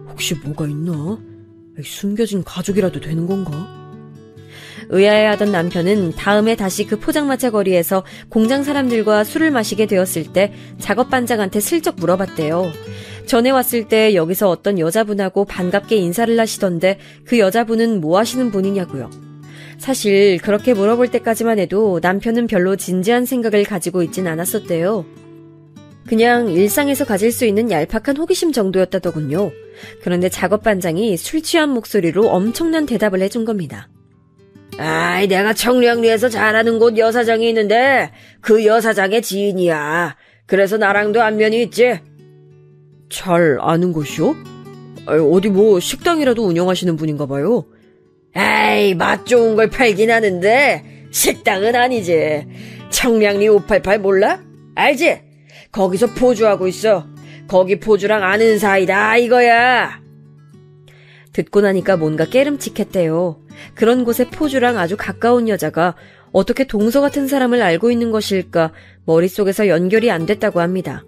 혹시 뭐가 있나? 숨겨진 가족이라도 되는 건가? 의아해하던 남편은 다음에 다시 그 포장마차 거리에서 공장 사람들과 술을 마시게 되었을 때 작업반장한테 슬쩍 물어봤대요. 전에 왔을 때 여기서 어떤 여자분하고 반갑게 인사를 하시던데 그 여자분은 뭐 하시는 분이냐고요. 사실 그렇게 물어볼 때까지만 해도 남편은 별로 진지한 생각을 가지고 있진 않았었대요. 그냥 일상에서 가질 수 있는 얄팍한 호기심 정도였다더군요. 그런데 작업반장이 술 취한 목소리로 엄청난 대답을 해준 겁니다. 아이, 내가 청량리에서 잘 아는 곳 여사장이 있는데 그 여사장의 지인이야. 그래서 나랑도 안면이 있지. 잘 아는 곳이요? 어디 뭐 식당이라도 운영하시는 분인가 봐요. 에이, 맛 좋은 걸 팔긴 하는데 식당은 아니지. 청량리 588 몰라? 알지? 거기서 포주하고 있어. 거기 포주랑 아는 사이다 이거야. 듣고 나니까 뭔가 깨름칙했대요. 그런 곳에 포주랑 아주 가까운 여자가 어떻게 동서 같은 사람을 알고 있는 것일까 머릿속에서 연결이 안 됐다고 합니다.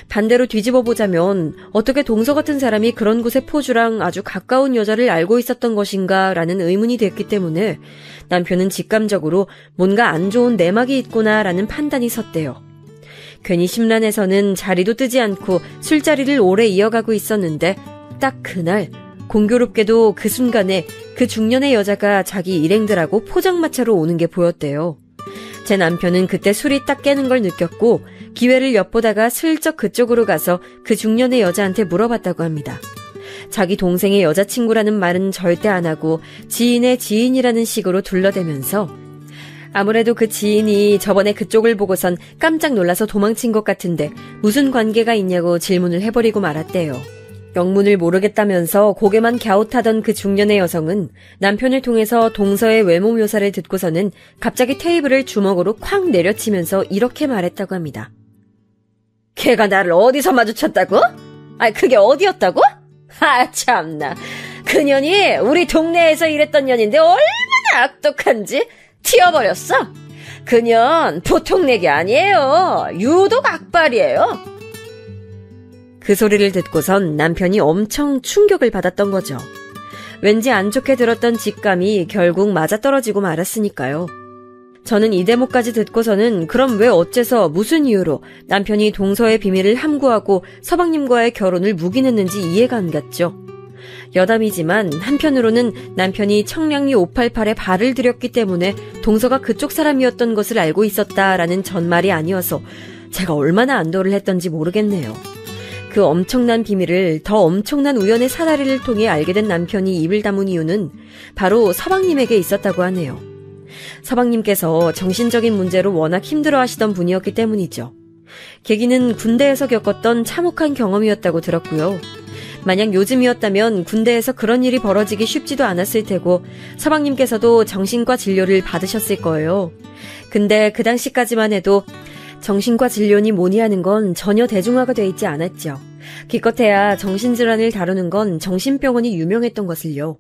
반대로 뒤집어 보자면 어떻게 동서 같은 사람이 그런 곳의 포주랑 아주 가까운 여자를 알고 있었던 것인가 라는 의문이 됐기 때문에 남편은 직감적으로 뭔가 안 좋은 내막이 있구나 라는 판단이 섰대요. 괜히 심란해서는 자리도 뜨지 않고 술자리를 오래 이어가고 있었는데 딱 그날 공교롭게도 그 순간에 그 중년의 여자가 자기 일행들하고 포장마차로 오는 게 보였대요. 제 남편은 그때 술이 딱 깨는 걸 느꼈고 기회를 엿보다가 슬쩍 그쪽으로 가서 그 중년의 여자한테 물어봤다고 합니다. 자기 동생의 여자친구라는 말은 절대 안 하고 지인의 지인이라는 식으로 둘러대면서 아무래도 그 지인이 저번에 그쪽을 보고선 깜짝 놀라서 도망친 것 같은데 무슨 관계가 있냐고 질문을 해버리고 말았대요. 영문을 모르겠다면서 고개만 갸웃하던 그 중년의 여성은 남편을 통해서 동서의 외모 묘사를 듣고서는 갑자기 테이블을 주먹으로 쾅 내려치면서 이렇게 말했다고 합니다. 걔가 나를 어디서 마주쳤다고? 그게 어디였다고? 참나. 그년이 우리 동네에서 일했던 년인데 얼마나 악독한지 튀어버렸어. 그년 보통 내기 아니에요. 유독 악발이에요. 그 소리를 듣고선 남편이 엄청 충격을 받았던 거죠. 왠지 안 좋게 들었던 직감이 결국 맞아떨어지고 말았으니까요. 저는 이 대목까지 듣고서는 그럼 왜 어째서 무슨 이유로 남편이 동서의 비밀을 함구하고 서방님과의 결혼을 묵인했는지 이해가 안 갔죠. 여담이지만 한편으로는 남편이 청량리 588에 발을 들였기 때문에 동서가 그쪽 사람이었던 것을 알고 있었다라는 전말이 아니어서 제가 얼마나 안도를 했던지 모르겠네요. 그 엄청난 비밀을 더 엄청난 우연의 사다리를 통해 알게 된 남편이 입을 다문 이유는 바로 서방님에게 있었다고 하네요. 서방님께서 정신적인 문제로 워낙 힘들어하시던 분이었기 때문이죠. 계기는 군대에서 겪었던 참혹한 경험이었다고 들었고요. 만약 요즘이었다면 군대에서 그런 일이 벌어지기 쉽지도 않았을 테고 서방님께서도 정신과 진료를 받으셨을 거예요. 근데 그 당시까지만 해도 정신과 진료니 뭐니 하는 건 전혀 대중화가 돼 있지 않았죠. 기껏해야 정신질환을 다루는 건 정신병원이 유명했던 것을요.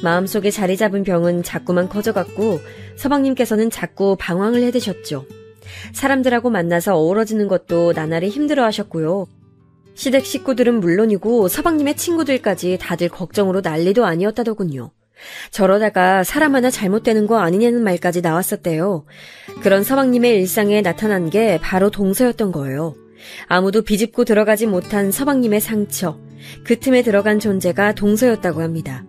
마음속에 자리 잡은 병은 자꾸만 커져갔고 서방님께서는 자꾸 방황을 해대셨죠. 사람들하고 만나서 어우러지는 것도 나날이 힘들어하셨고요. 시댁 식구들은 물론이고 서방님의 친구들까지 다들 걱정으로 난리도 아니었다더군요. 저러다가 사람 하나 잘못되는 거 아니냐는 말까지 나왔었대요. 그런 서방님의 일상에 나타난 게 바로 동서였던 거예요. 아무도 비집고 들어가지 못한 서방님의 상처, 그 틈에 들어간 존재가 동서였다고 합니다.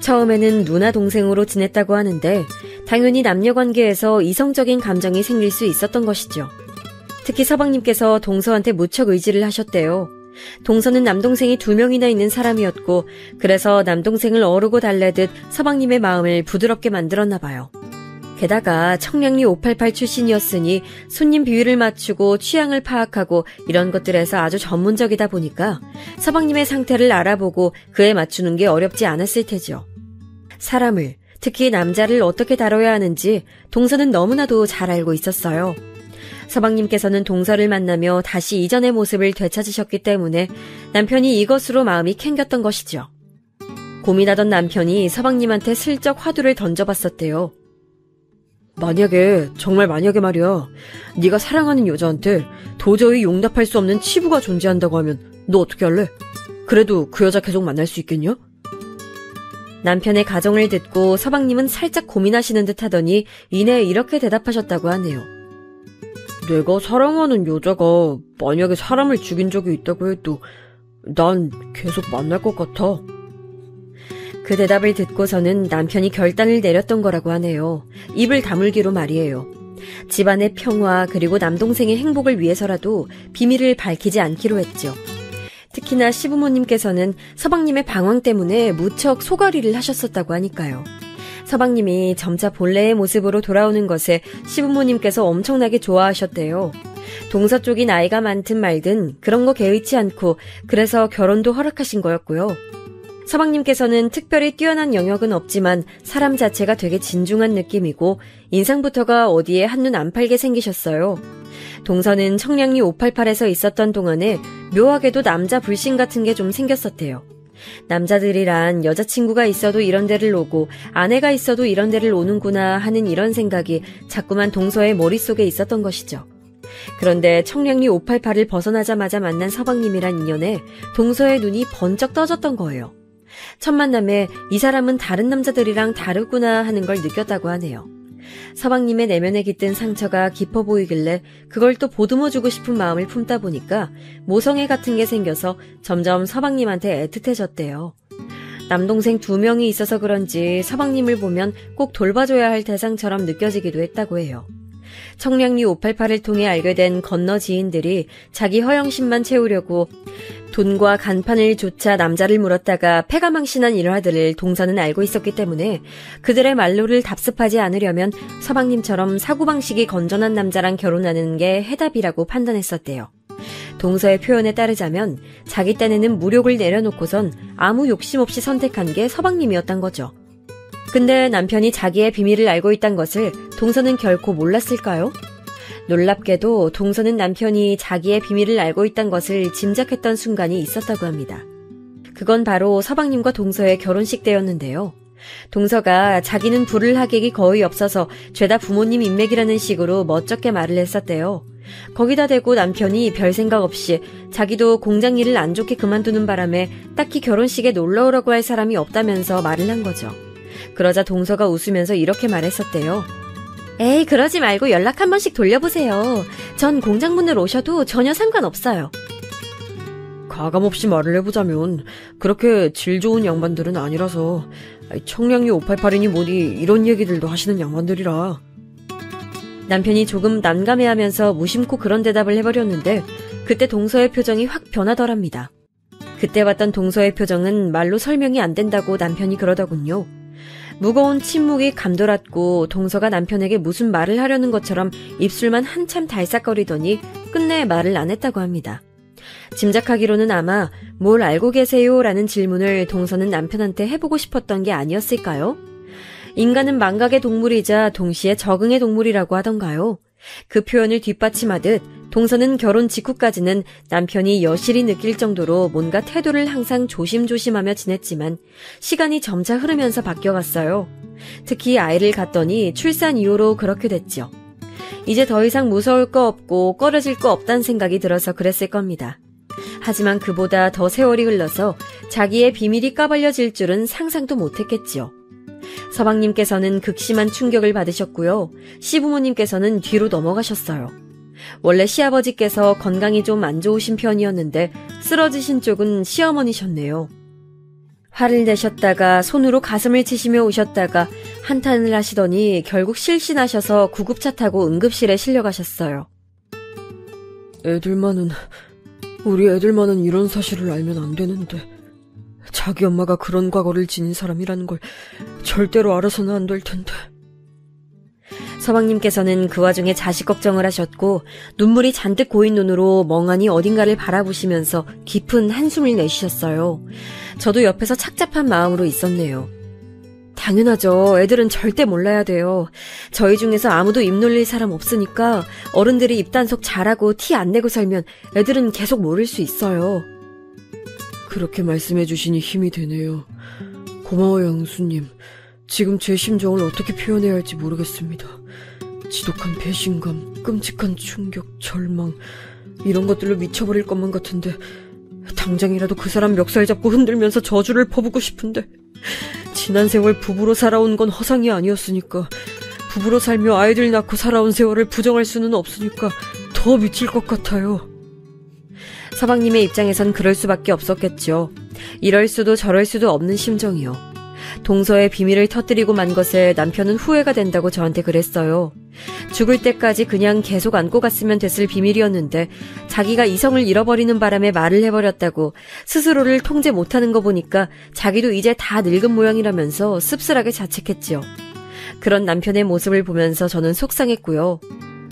처음에는 누나 동생으로 지냈다고 하는데 당연히 남녀관계에서 이성적인 감정이 생길 수 있었던 것이죠. 특히 서방님께서 동서한테 무척 의지를 하셨대요. 동서는 남동생이 2명이나 있는 사람이었고 그래서 남동생을 어르고 달래듯 서방님의 마음을 부드럽게 만들었나 봐요. 게다가 청량리 588 출신이었으니 손님 비위를 맞추고 취향을 파악하고 이런 것들에서 아주 전문적이다 보니까 서방님의 상태를 알아보고 그에 맞추는 게 어렵지 않았을 테죠. 사람을, 특히 남자를 어떻게 다뤄야 하는지 동서는 너무나도 잘 알고 있었어요. 서방님께서는 동서를 만나며 다시 이전의 모습을 되찾으셨기 때문에 남편이 이것으로 마음이 캥겼던 것이죠. 고민하던 남편이 서방님한테 슬쩍 화두를 던져봤었대요. 정말 만약에 말이야, 네가 사랑하는 여자한테 도저히 용납할 수 없는 치부가 존재한다고 하면 너 어떻게 할래? 그래도 그 여자 계속 만날 수 있겠냐? 남편의 가정을 듣고 서방님은 살짝 고민하시는 듯 하더니 이내 이렇게 대답하셨다고 하네요. 내가 사랑하는 여자가 만약에 사람을 죽인 적이 있다고 해도 난 계속 만날 것 같아. 그 대답을 듣고서는 남편이 결단을 내렸던 거라고 하네요. 입을 다물기로 말이에요. 집안의 평화 그리고 남동생의 행복을 위해서라도 비밀을 밝히지 않기로 했죠. 특히나 시부모님께서는 서방님의 방황 때문에 무척 소가리를 하셨었다고 하니까요. 서방님이 점차 본래의 모습으로 돌아오는 것에 시부모님께서 엄청나게 좋아하셨대요. 동서 쪽이 나이가 많든 말든 그런 거 개의치 않고 그래서 결혼도 허락하신 거였고요. 서방님께서는 특별히 뛰어난 영역은 없지만 사람 자체가 되게 진중한 느낌이고 인상부터가 어디에 한눈 안 팔게 생기셨어요. 동서는 청량리 588에서 있었던 동안에 묘하게도 남자 불신 같은 게 좀 생겼었대요. 남자들이란 여자친구가 있어도 이런 데를 오고 아내가 있어도 이런 데를 오는구나 하는 이런 생각이 자꾸만 동서의 머릿속에 있었던 것이죠. 그런데 청량리 588을 벗어나자마자 만난 서방님이란 인연에 동서의 눈이 번쩍 떠졌던 거예요. 첫 만남에 이 사람은 다른 남자들이랑 다르구나 하는 걸 느꼈다고 하네요. 서방님의 내면에 깃든 상처가 깊어 보이길래 그걸 또 보듬어주고 싶은 마음을 품다 보니까 모성애 같은 게 생겨서 점점 서방님한테 애틋해졌대요. 남동생 2명이 있어서 그런지 서방님을 보면 꼭 돌봐줘야 할 대상처럼 느껴지기도 했다고 해요. 청량리 588을 통해 알게 된 건너 지인들이 자기 허영심만 채우려고 돈과 간판을 조차 남자를 물었다가 패가망신한 일화들을 동서는 알고 있었기 때문에 그들의 말로를 답습하지 않으려면 서방님처럼 사고방식이 건전한 남자랑 결혼하는 게 해답이라고 판단했었대요. 동서의 표현에 따르자면 자기 딴에는 무력을 내려놓고선 아무 욕심 없이 선택한 게 서방님이었단 거죠. 근데 남편이 자기의 비밀을 알고 있단 것을 동서는 결코 몰랐을까요? 놀랍게도 동서는 남편이 자기의 비밀을 알고 있단 것을 짐작했던 순간이 있었다고 합니다. 그건 바로 서방님과 동서의 결혼식 때였는데요. 동서가 자기는 부를 하객이 거의 없어서 죄다 부모님 인맥이라는 식으로 멋쩍게 말을 했었대요. 거기다 대고 남편이 별 생각 없이 자기도 공장 일을 안 좋게 그만두는 바람에 딱히 결혼식에 놀러오라고 할 사람이 없다면서 말을 한 거죠. 그러자 동서가 웃으면서 이렇게 말했었대요. 에이, 그러지 말고 연락 한 번씩 돌려보세요. 전 공장분들 오셔도 전혀 상관없어요. 가감없이 말을 해보자면 그렇게 질 좋은 양반들은 아니라서 청량리 588이니 뭐니 이런 얘기들도 하시는 양반들이라. 남편이 조금 난감해하면서 무심코 그런 대답을 해버렸는데 그때 동서의 표정이 확 변하더랍니다. 그때 봤던 동서의 표정은 말로 설명이 안 된다고 남편이 그러더군요. 무거운 침묵이 감돌았고 동서가 남편에게 무슨 말을 하려는 것처럼 입술만 한참 달싹거리더니 끝내 말을 안 했다고 합니다. 짐작하기로는 아마 뭘 알고 계세요? 라는 질문을 동서는 남편한테 해보고 싶었던 게 아니었을까요? 인간은 망각의 동물이자 동시에 적응의 동물이라고 하던가요? 그 표현을 뒷받침하듯 동서는 결혼 직후까지는 남편이 여실히 느낄 정도로 뭔가 태도를 항상 조심조심하며 지냈지만 시간이 점차 흐르면서 바뀌어갔어요. 특히 아이를 갖더니 출산 이후로 그렇게 됐죠. 이제 더 이상 무서울 거 없고 꺼려질 거 없다는 생각이 들어서 그랬을 겁니다. 하지만 그보다 더 세월이 흘러서 자기의 비밀이 까발려질 줄은 상상도 못했겠지요. 서방님께서는 극심한 충격을 받으셨고요. 시부모님께서는 뒤로 넘어가셨어요. 원래 시아버지께서 건강이 좀 안 좋으신 편이었는데 쓰러지신 쪽은 시어머니셨네요. 화를 내셨다가 손으로 가슴을 치시며 우셨다가 한탄을 하시더니 결국 실신하셔서 구급차 타고 응급실에 실려가셨어요. 우리 애들만은 이런 사실을 알면 안 되는데 자기 엄마가 그런 과거를 지닌 사람이라는 걸 절대로 알아서는 안 될 텐데. 서방님께서는 그 와중에 자식 걱정을 하셨고 눈물이 잔뜩 고인 눈으로 멍하니 어딘가를 바라보시면서 깊은 한숨을 내쉬셨어요. 저도 옆에서 착잡한 마음으로 있었네요. 당연하죠. 애들은 절대 몰라야 돼요. 저희 중에서 아무도 입 놀릴 사람 없으니까 어른들이 입단속 잘하고 티 안 내고 살면 애들은 계속 모를 수 있어요. 그렇게 말씀해 주시니 힘이 되네요. 고마워요, 응수님. 지금 제 심정을 어떻게 표현해야 할지 모르겠습니다. 지독한 배신감, 끔찍한 충격, 절망 이런 것들로 미쳐버릴 것만 같은데 당장이라도 그 사람 멱살 잡고 흔들면서 저주를 퍼붓고 싶은데 지난 세월 부부로 살아온 건 허상이 아니었으니까 부부로 살며 아이들 낳고 살아온 세월을 부정할 수는 없으니까 더 미칠 것 같아요. 서방님의 입장에선 그럴 수밖에 없었겠죠. 이럴 수도 저럴 수도 없는 심정이요. 동서의 비밀을 터뜨리고 만 것에 남편은 후회가 된다고 저한테 그랬어요. 죽을 때까지 그냥 계속 안고 갔으면 됐을 비밀이었는데 자기가 이성을 잃어버리는 바람에 말을 해버렸다고 스스로를 통제 못하는 거 보니까 자기도 이제 다 늙은 모양이라면서 씁쓸하게 자책했지요. 그런 남편의 모습을 보면서 저는 속상했고요.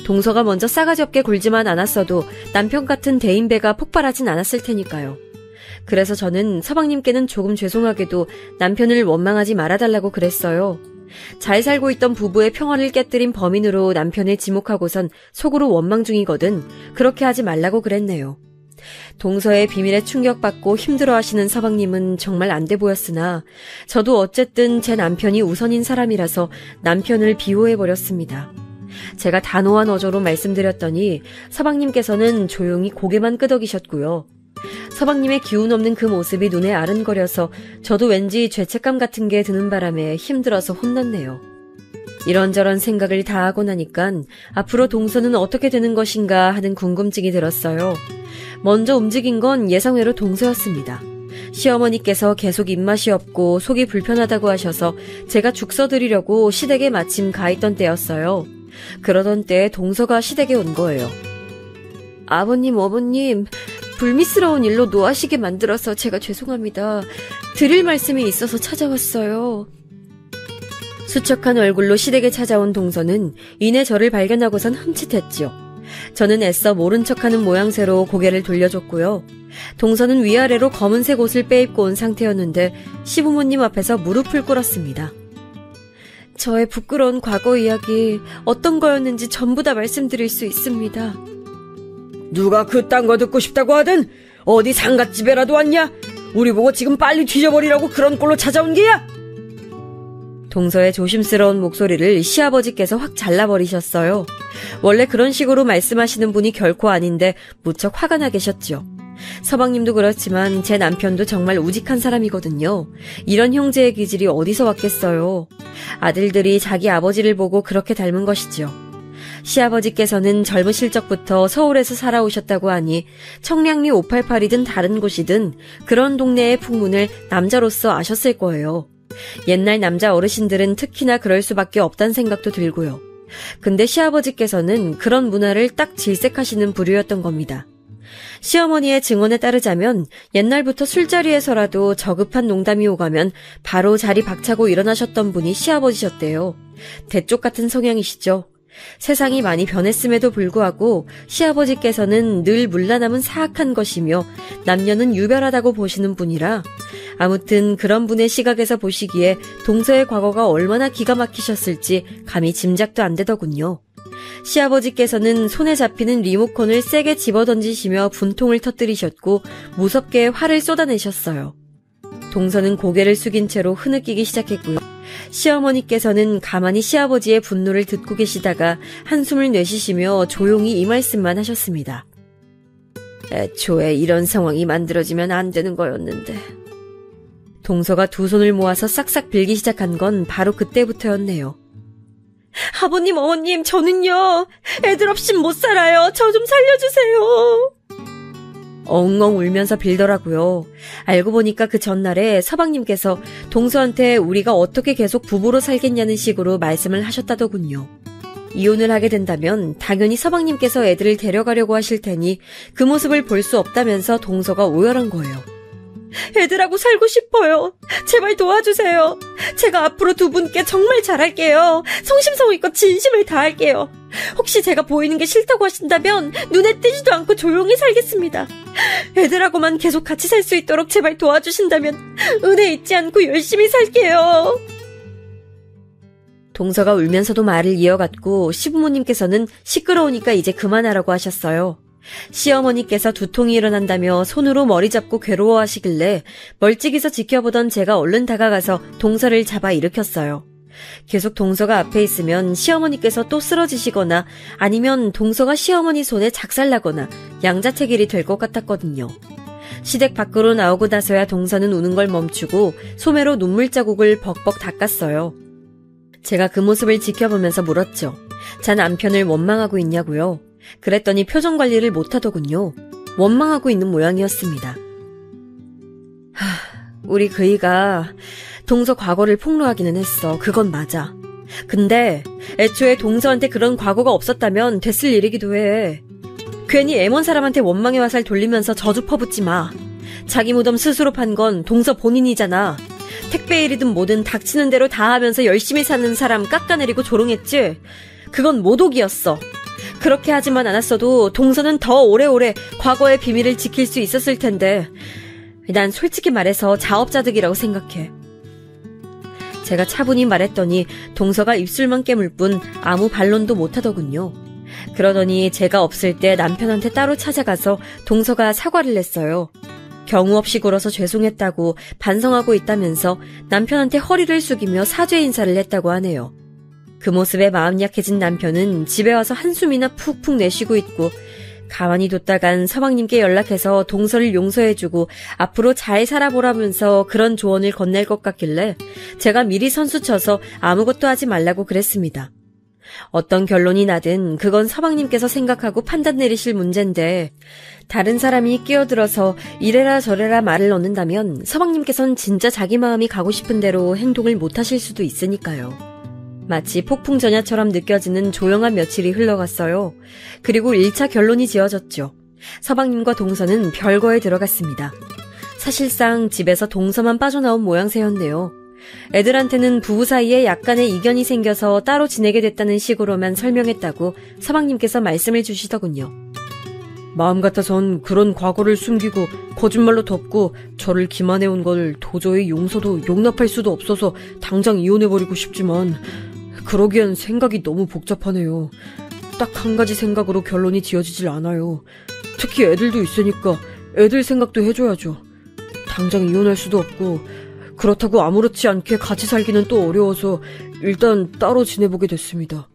동서가 먼저 싸가지 없게 굴지만 않았어도 남편 같은 대인배가 폭발하진 않았을 테니까요. 그래서 저는 서방님께는 조금 죄송하게도 남편을 원망하지 말아달라고 그랬어요. 잘 살고 있던 부부의 평화를 깨뜨린 범인으로 남편을 지목하고선 속으로 원망 중이거든 그렇게 하지 말라고 그랬네요. 동서의 비밀에 충격받고 힘들어하시는 서방님은 정말 안 돼 보였으나 저도 어쨌든 제 남편이 우선인 사람이라서 남편을 비호해버렸습니다. 제가 단호한 어조로 말씀드렸더니 서방님께서는 조용히 고개만 끄덕이셨고요. 서방님의 기운 없는 그 모습이 눈에 아른거려서 저도 왠지 죄책감 같은 게 드는 바람에 힘들어서 혼났네요. 이런저런 생각을 다 하고 나니깐 앞으로 동서는 어떻게 되는 것인가 하는 궁금증이 들었어요. 먼저 움직인 건 예상외로 동서였습니다. 시어머니께서 계속 입맛이 없고 속이 불편하다고 하셔서 제가 죽 써드리려고 시댁에 마침 가있던 때였어요. 그러던 때에 동서가 시댁에 온 거예요. 아버님, 어머님, 불미스러운 일로 노하시게 만들어서 제가 죄송합니다. 드릴 말씀이 있어서 찾아왔어요. 수척한 얼굴로 시댁에 찾아온 동서는 이내 저를 발견하고선 흠칫했지요. 저는 애써 모른 척하는 모양새로 고개를 돌려줬고요. 동서는 위아래로 검은색 옷을 빼입고 온 상태였는데 시부모님 앞에서 무릎을 꿇었습니다. 저의 부끄러운 과거 이야기 어떤 거였는지 전부 다 말씀드릴 수 있습니다. 누가 그딴 거 듣고 싶다고 하든 어디 상갓집에라도 왔냐? 우리 보고 지금 빨리 뒤져버리라고 그런 꼴로 찾아온 게야? 동서의 조심스러운 목소리를 시아버지께서 확 잘라버리셨어요. 원래 그런 식으로 말씀하시는 분이 결코 아닌데 무척 화가 나 계셨죠. 서방님도 그렇지만 제 남편도 정말 우직한 사람이거든요. 이런 형제의 기질이 어디서 왔겠어요. 아들들이 자기 아버지를 보고 그렇게 닮은 것이죠. 시아버지께서는 젊으실 적부터 서울에서 살아오셨다고 하니 청량리 588이든 다른 곳이든 그런 동네의 풍문을 남자로서 아셨을 거예요. 옛날 남자 어르신들은 특히나 그럴 수밖에 없다는 생각도 들고요. 근데 시아버지께서는 그런 문화를 딱 질색하시는 부류였던 겁니다. 시어머니의 증언에 따르자면 옛날부터 술자리에서라도 저급한 농담이 오가면 바로 자리 박차고 일어나셨던 분이 시아버지셨대요. 대쪽 같은 성향이시죠. 세상이 많이 변했음에도 불구하고 시아버지께서는 늘 물러남은 사악한 것이며 남녀는 유별하다고 보시는 분이라 아무튼 그런 분의 시각에서 보시기에 동서의 과거가 얼마나 기가 막히셨을지 감히 짐작도 안 되더군요. 시아버지께서는 손에 잡히는 리모컨을 세게 집어던지시며 분통을 터뜨리셨고 무섭게 화를 쏟아내셨어요. 동서는 고개를 숙인 채로 흐느끼기 시작했고요. 시어머니께서는 가만히 시아버지의 분노를 듣고 계시다가 한숨을 내쉬시며 조용히 이 말씀만 하셨습니다. 애초에 이런 상황이 만들어지면 안 되는 거였는데. 동서가 두 손을 모아서 싹싹 빌기 시작한 건 바로 그때부터였네요. 아버님, 어머님, 저는요. 애들 없인 못 살아요. 저 좀 살려주세요. 엉엉 울면서 빌더라고요. 알고 보니까 그 전날에 서방님께서 동서한테 우리가 어떻게 계속 부부로 살겠냐는 식으로 말씀을 하셨다더군요. 이혼을 하게 된다면 당연히 서방님께서 애들을 데려가려고 하실 테니 그 모습을 볼 수 없다면서 동서가 오열한 거예요. 애들하고 살고 싶어요. 제발 도와주세요. 제가 앞으로 두 분께 정말 잘할게요. 성심성의껏 진심을 다할게요. 혹시 제가 보이는 게 싫다고 하신다면 눈에 띄지도 않고 조용히 살겠습니다. 애들하고만 계속 같이 살 수 있도록 제발 도와주신다면 은혜 잊지 않고 열심히 살게요. 동서가 울면서도 말을 이어갔고 시부모님께서는 시끄러우니까 이제 그만하라고 하셨어요. 시어머니께서 두통이 일어난다며 손으로 머리 잡고 괴로워하시길래 멀찍이서 지켜보던 제가 얼른 다가가서 동서를 잡아 일으켰어요. 계속 동서가 앞에 있으면 시어머니께서 또 쓰러지시거나 아니면 동서가 시어머니 손에 작살나거나 양자택일이 될 것 같았거든요. 시댁 밖으로 나오고 나서야 동서는 우는 걸 멈추고 소매로 눈물 자국을 벅벅 닦았어요. 제가 그 모습을 지켜보면서 물었죠. 자 남편을 원망하고 있냐고요. 그랬더니 표정 관리를 못하더군요. 원망하고 있는 모양이었습니다. 우리 그이가 동서 과거를 폭로하기는 했어. 그건 맞아. 근데 애초에 동서한테 그런 과거가 없었다면 됐을 일이기도 해. 괜히 애먼 사람한테 원망의 화살 돌리면서 저주 퍼붓지 마. 자기 무덤 스스로 판 건 동서 본인이잖아. 택배 일이든 뭐든 닥치는 대로 다 하면서 열심히 사는 사람 깎아내리고 조롱했지. 그건 모독이었어. 그렇게 하지만 않았어도 동서는 더 오래오래 과거의 비밀을 지킬 수 있었을 텐데 난 솔직히 말해서 자업자득이라고 생각해. 제가 차분히 말했더니 동서가 입술만 깨물 뿐 아무 반론도 못하더군요. 그러더니 제가 없을 때 남편한테 따로 찾아가서 동서가 사과를 냈어요. 경우 없이 굴어서 죄송했다고 반성하고 있다면서 남편한테 허리를 숙이며 사죄 인사를 했다고 하네요. 그 모습에 마음 약해진 남편은 집에 와서 한숨이나 푹푹 내쉬고 있고, 가만히 뒀다간 서방님께 연락해서 동서를 용서해주고 앞으로 잘 살아보라면서 그런 조언을 건넬 것 같길래 제가 미리 선수쳐서 아무것도 하지 말라고 그랬습니다. 어떤 결론이 나든 그건 서방님께서 생각하고 판단 내리실 문제인데, 다른 사람이 끼어들어서 이래라 저래라 말을 넣는다면 서방님께선 진짜 자기 마음이 가고 싶은 대로 행동을 못하실 수도 있으니까요. 마치 폭풍전야처럼 느껴지는 조용한 며칠이 흘러갔어요. 그리고 1차 결론이 지어졌죠. 서방님과 동서는 별거에 들어갔습니다. 사실상 집에서 동서만 빠져나온 모양새였네요. 애들한테는 부부 사이에 약간의 이견이 생겨서 따로 지내게 됐다는 식으로만 설명했다고 서방님께서 말씀을 주시더군요. 마음 같아선 그런 과거를 숨기고 거짓말로 덮고 저를 기만해온 걸 도저히 용서도 용납할 수도 없어서 당장 이혼해버리고 싶지만, 그러기엔 생각이 너무 복잡하네요. 딱 한 가지 생각으로 결론이 지어지질 않아요. 특히 애들도 있으니까 애들 생각도 해줘야죠. 당장 이혼할 수도 없고, 그렇다고 아무렇지 않게 같이 살기는 또 어려워서 일단 따로 지내보게 됐습니다.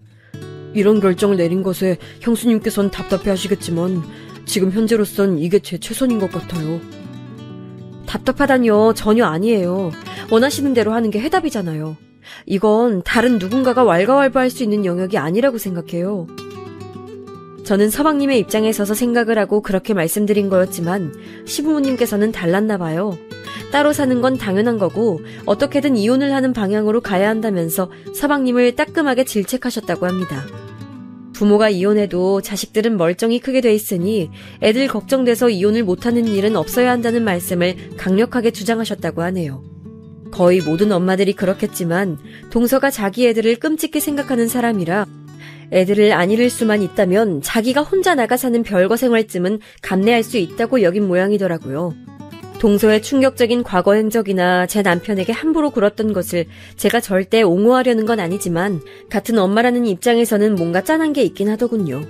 이런 결정을 내린 것에 형수님께선 답답해 하시겠지만 지금 현재로선 이게 제 최선인 것 같아요. 답답하다뇨. 전혀 아니에요. 원하시는 대로 하는 게 해답이잖아요. 이건 다른 누군가가 왈가왈부할 수 있는 영역이 아니라고 생각해요. 저는 서방님의 입장에 서서 생각을 하고 그렇게 말씀드린 거였지만 시부모님께서는 달랐나 봐요. 따로 사는 건 당연한 거고 어떻게든 이혼을 하는 방향으로 가야 한다면서 서방님을 따끔하게 질책하셨다고 합니다. 부모가 이혼해도 자식들은 멀쩡히 크게 돼 있으니 애들 걱정돼서 이혼을 못하는 일은 없어야 한다는 말씀을 강력하게 주장하셨다고 하네요. 거의 모든 엄마들이 그렇겠지만 동서가 자기 애들을 끔찍히 생각하는 사람이라 애들을 안 잃을 수만 있다면 자기가 혼자 나가 사는 별거 생활쯤은 감내할 수 있다고 여긴 모양이더라고요. 동서의 충격적인 과거 행적이나 제 남편에게 함부로 굴었던 것을 제가 절대 옹호하려는 건 아니지만 같은 엄마라는 입장에서는 뭔가 짠한 게 있긴 하더군요.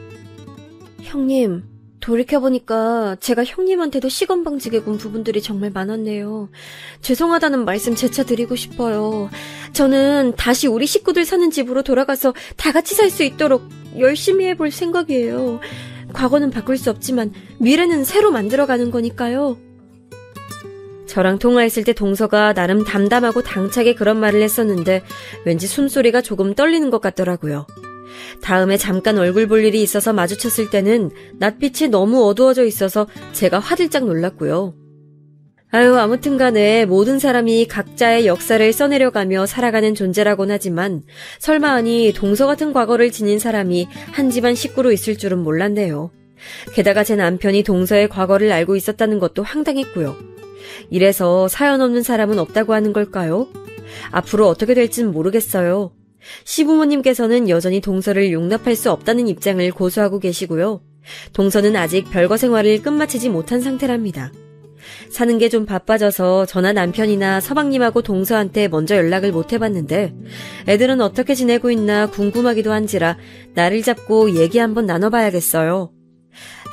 형님, 돌이켜보니까 제가 형님한테도 시건방지게 군 부분들이 정말 많았네요. 죄송하다는 말씀 재차 드리고 싶어요. 저는 다시 우리 식구들 사는 집으로 돌아가서 다 같이 살 수 있도록 열심히 해볼 생각이에요. 과거는 바꿀 수 없지만 미래는 새로 만들어가는 거니까요. 저랑 통화했을 때 동서가 나름 담담하고 당차게 그런 말을 했었는데 왠지 숨소리가 조금 떨리는 것 같더라고요. 다음에 잠깐 얼굴 볼 일이 있어서 마주쳤을 때는 낯빛이 너무 어두워져 있어서 제가 화들짝 놀랐고요. 아무튼 간에 모든 사람이 각자의 역사를 써내려가며 살아가는 존재라곤 하지만 설마하니 동서 같은 과거를 지닌 사람이 한 집안 식구로 있을 줄은 몰랐네요. 게다가 제 남편이 동서의 과거를 알고 있었다는 것도 황당했고요. 이래서 사연 없는 사람은 없다고 하는 걸까요? 앞으로 어떻게 될진 모르겠어요. 시부모님께서는 여전히 동서를 용납할 수 없다는 입장을 고수하고 계시고요. 동서는 아직 별거 생활을 끝마치지 못한 상태랍니다. 사는 게 좀 바빠져서 저나 남편이나 서방님하고 동서한테 먼저 연락을 못 해봤는데 애들은 어떻게 지내고 있나 궁금하기도 한지라 나를 잡고 얘기 한번 나눠봐야겠어요.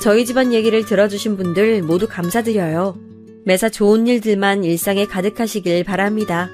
저희 집안 얘기를 들어주신 분들 모두 감사드려요. 매사 좋은 일들만 일상에 가득하시길 바랍니다.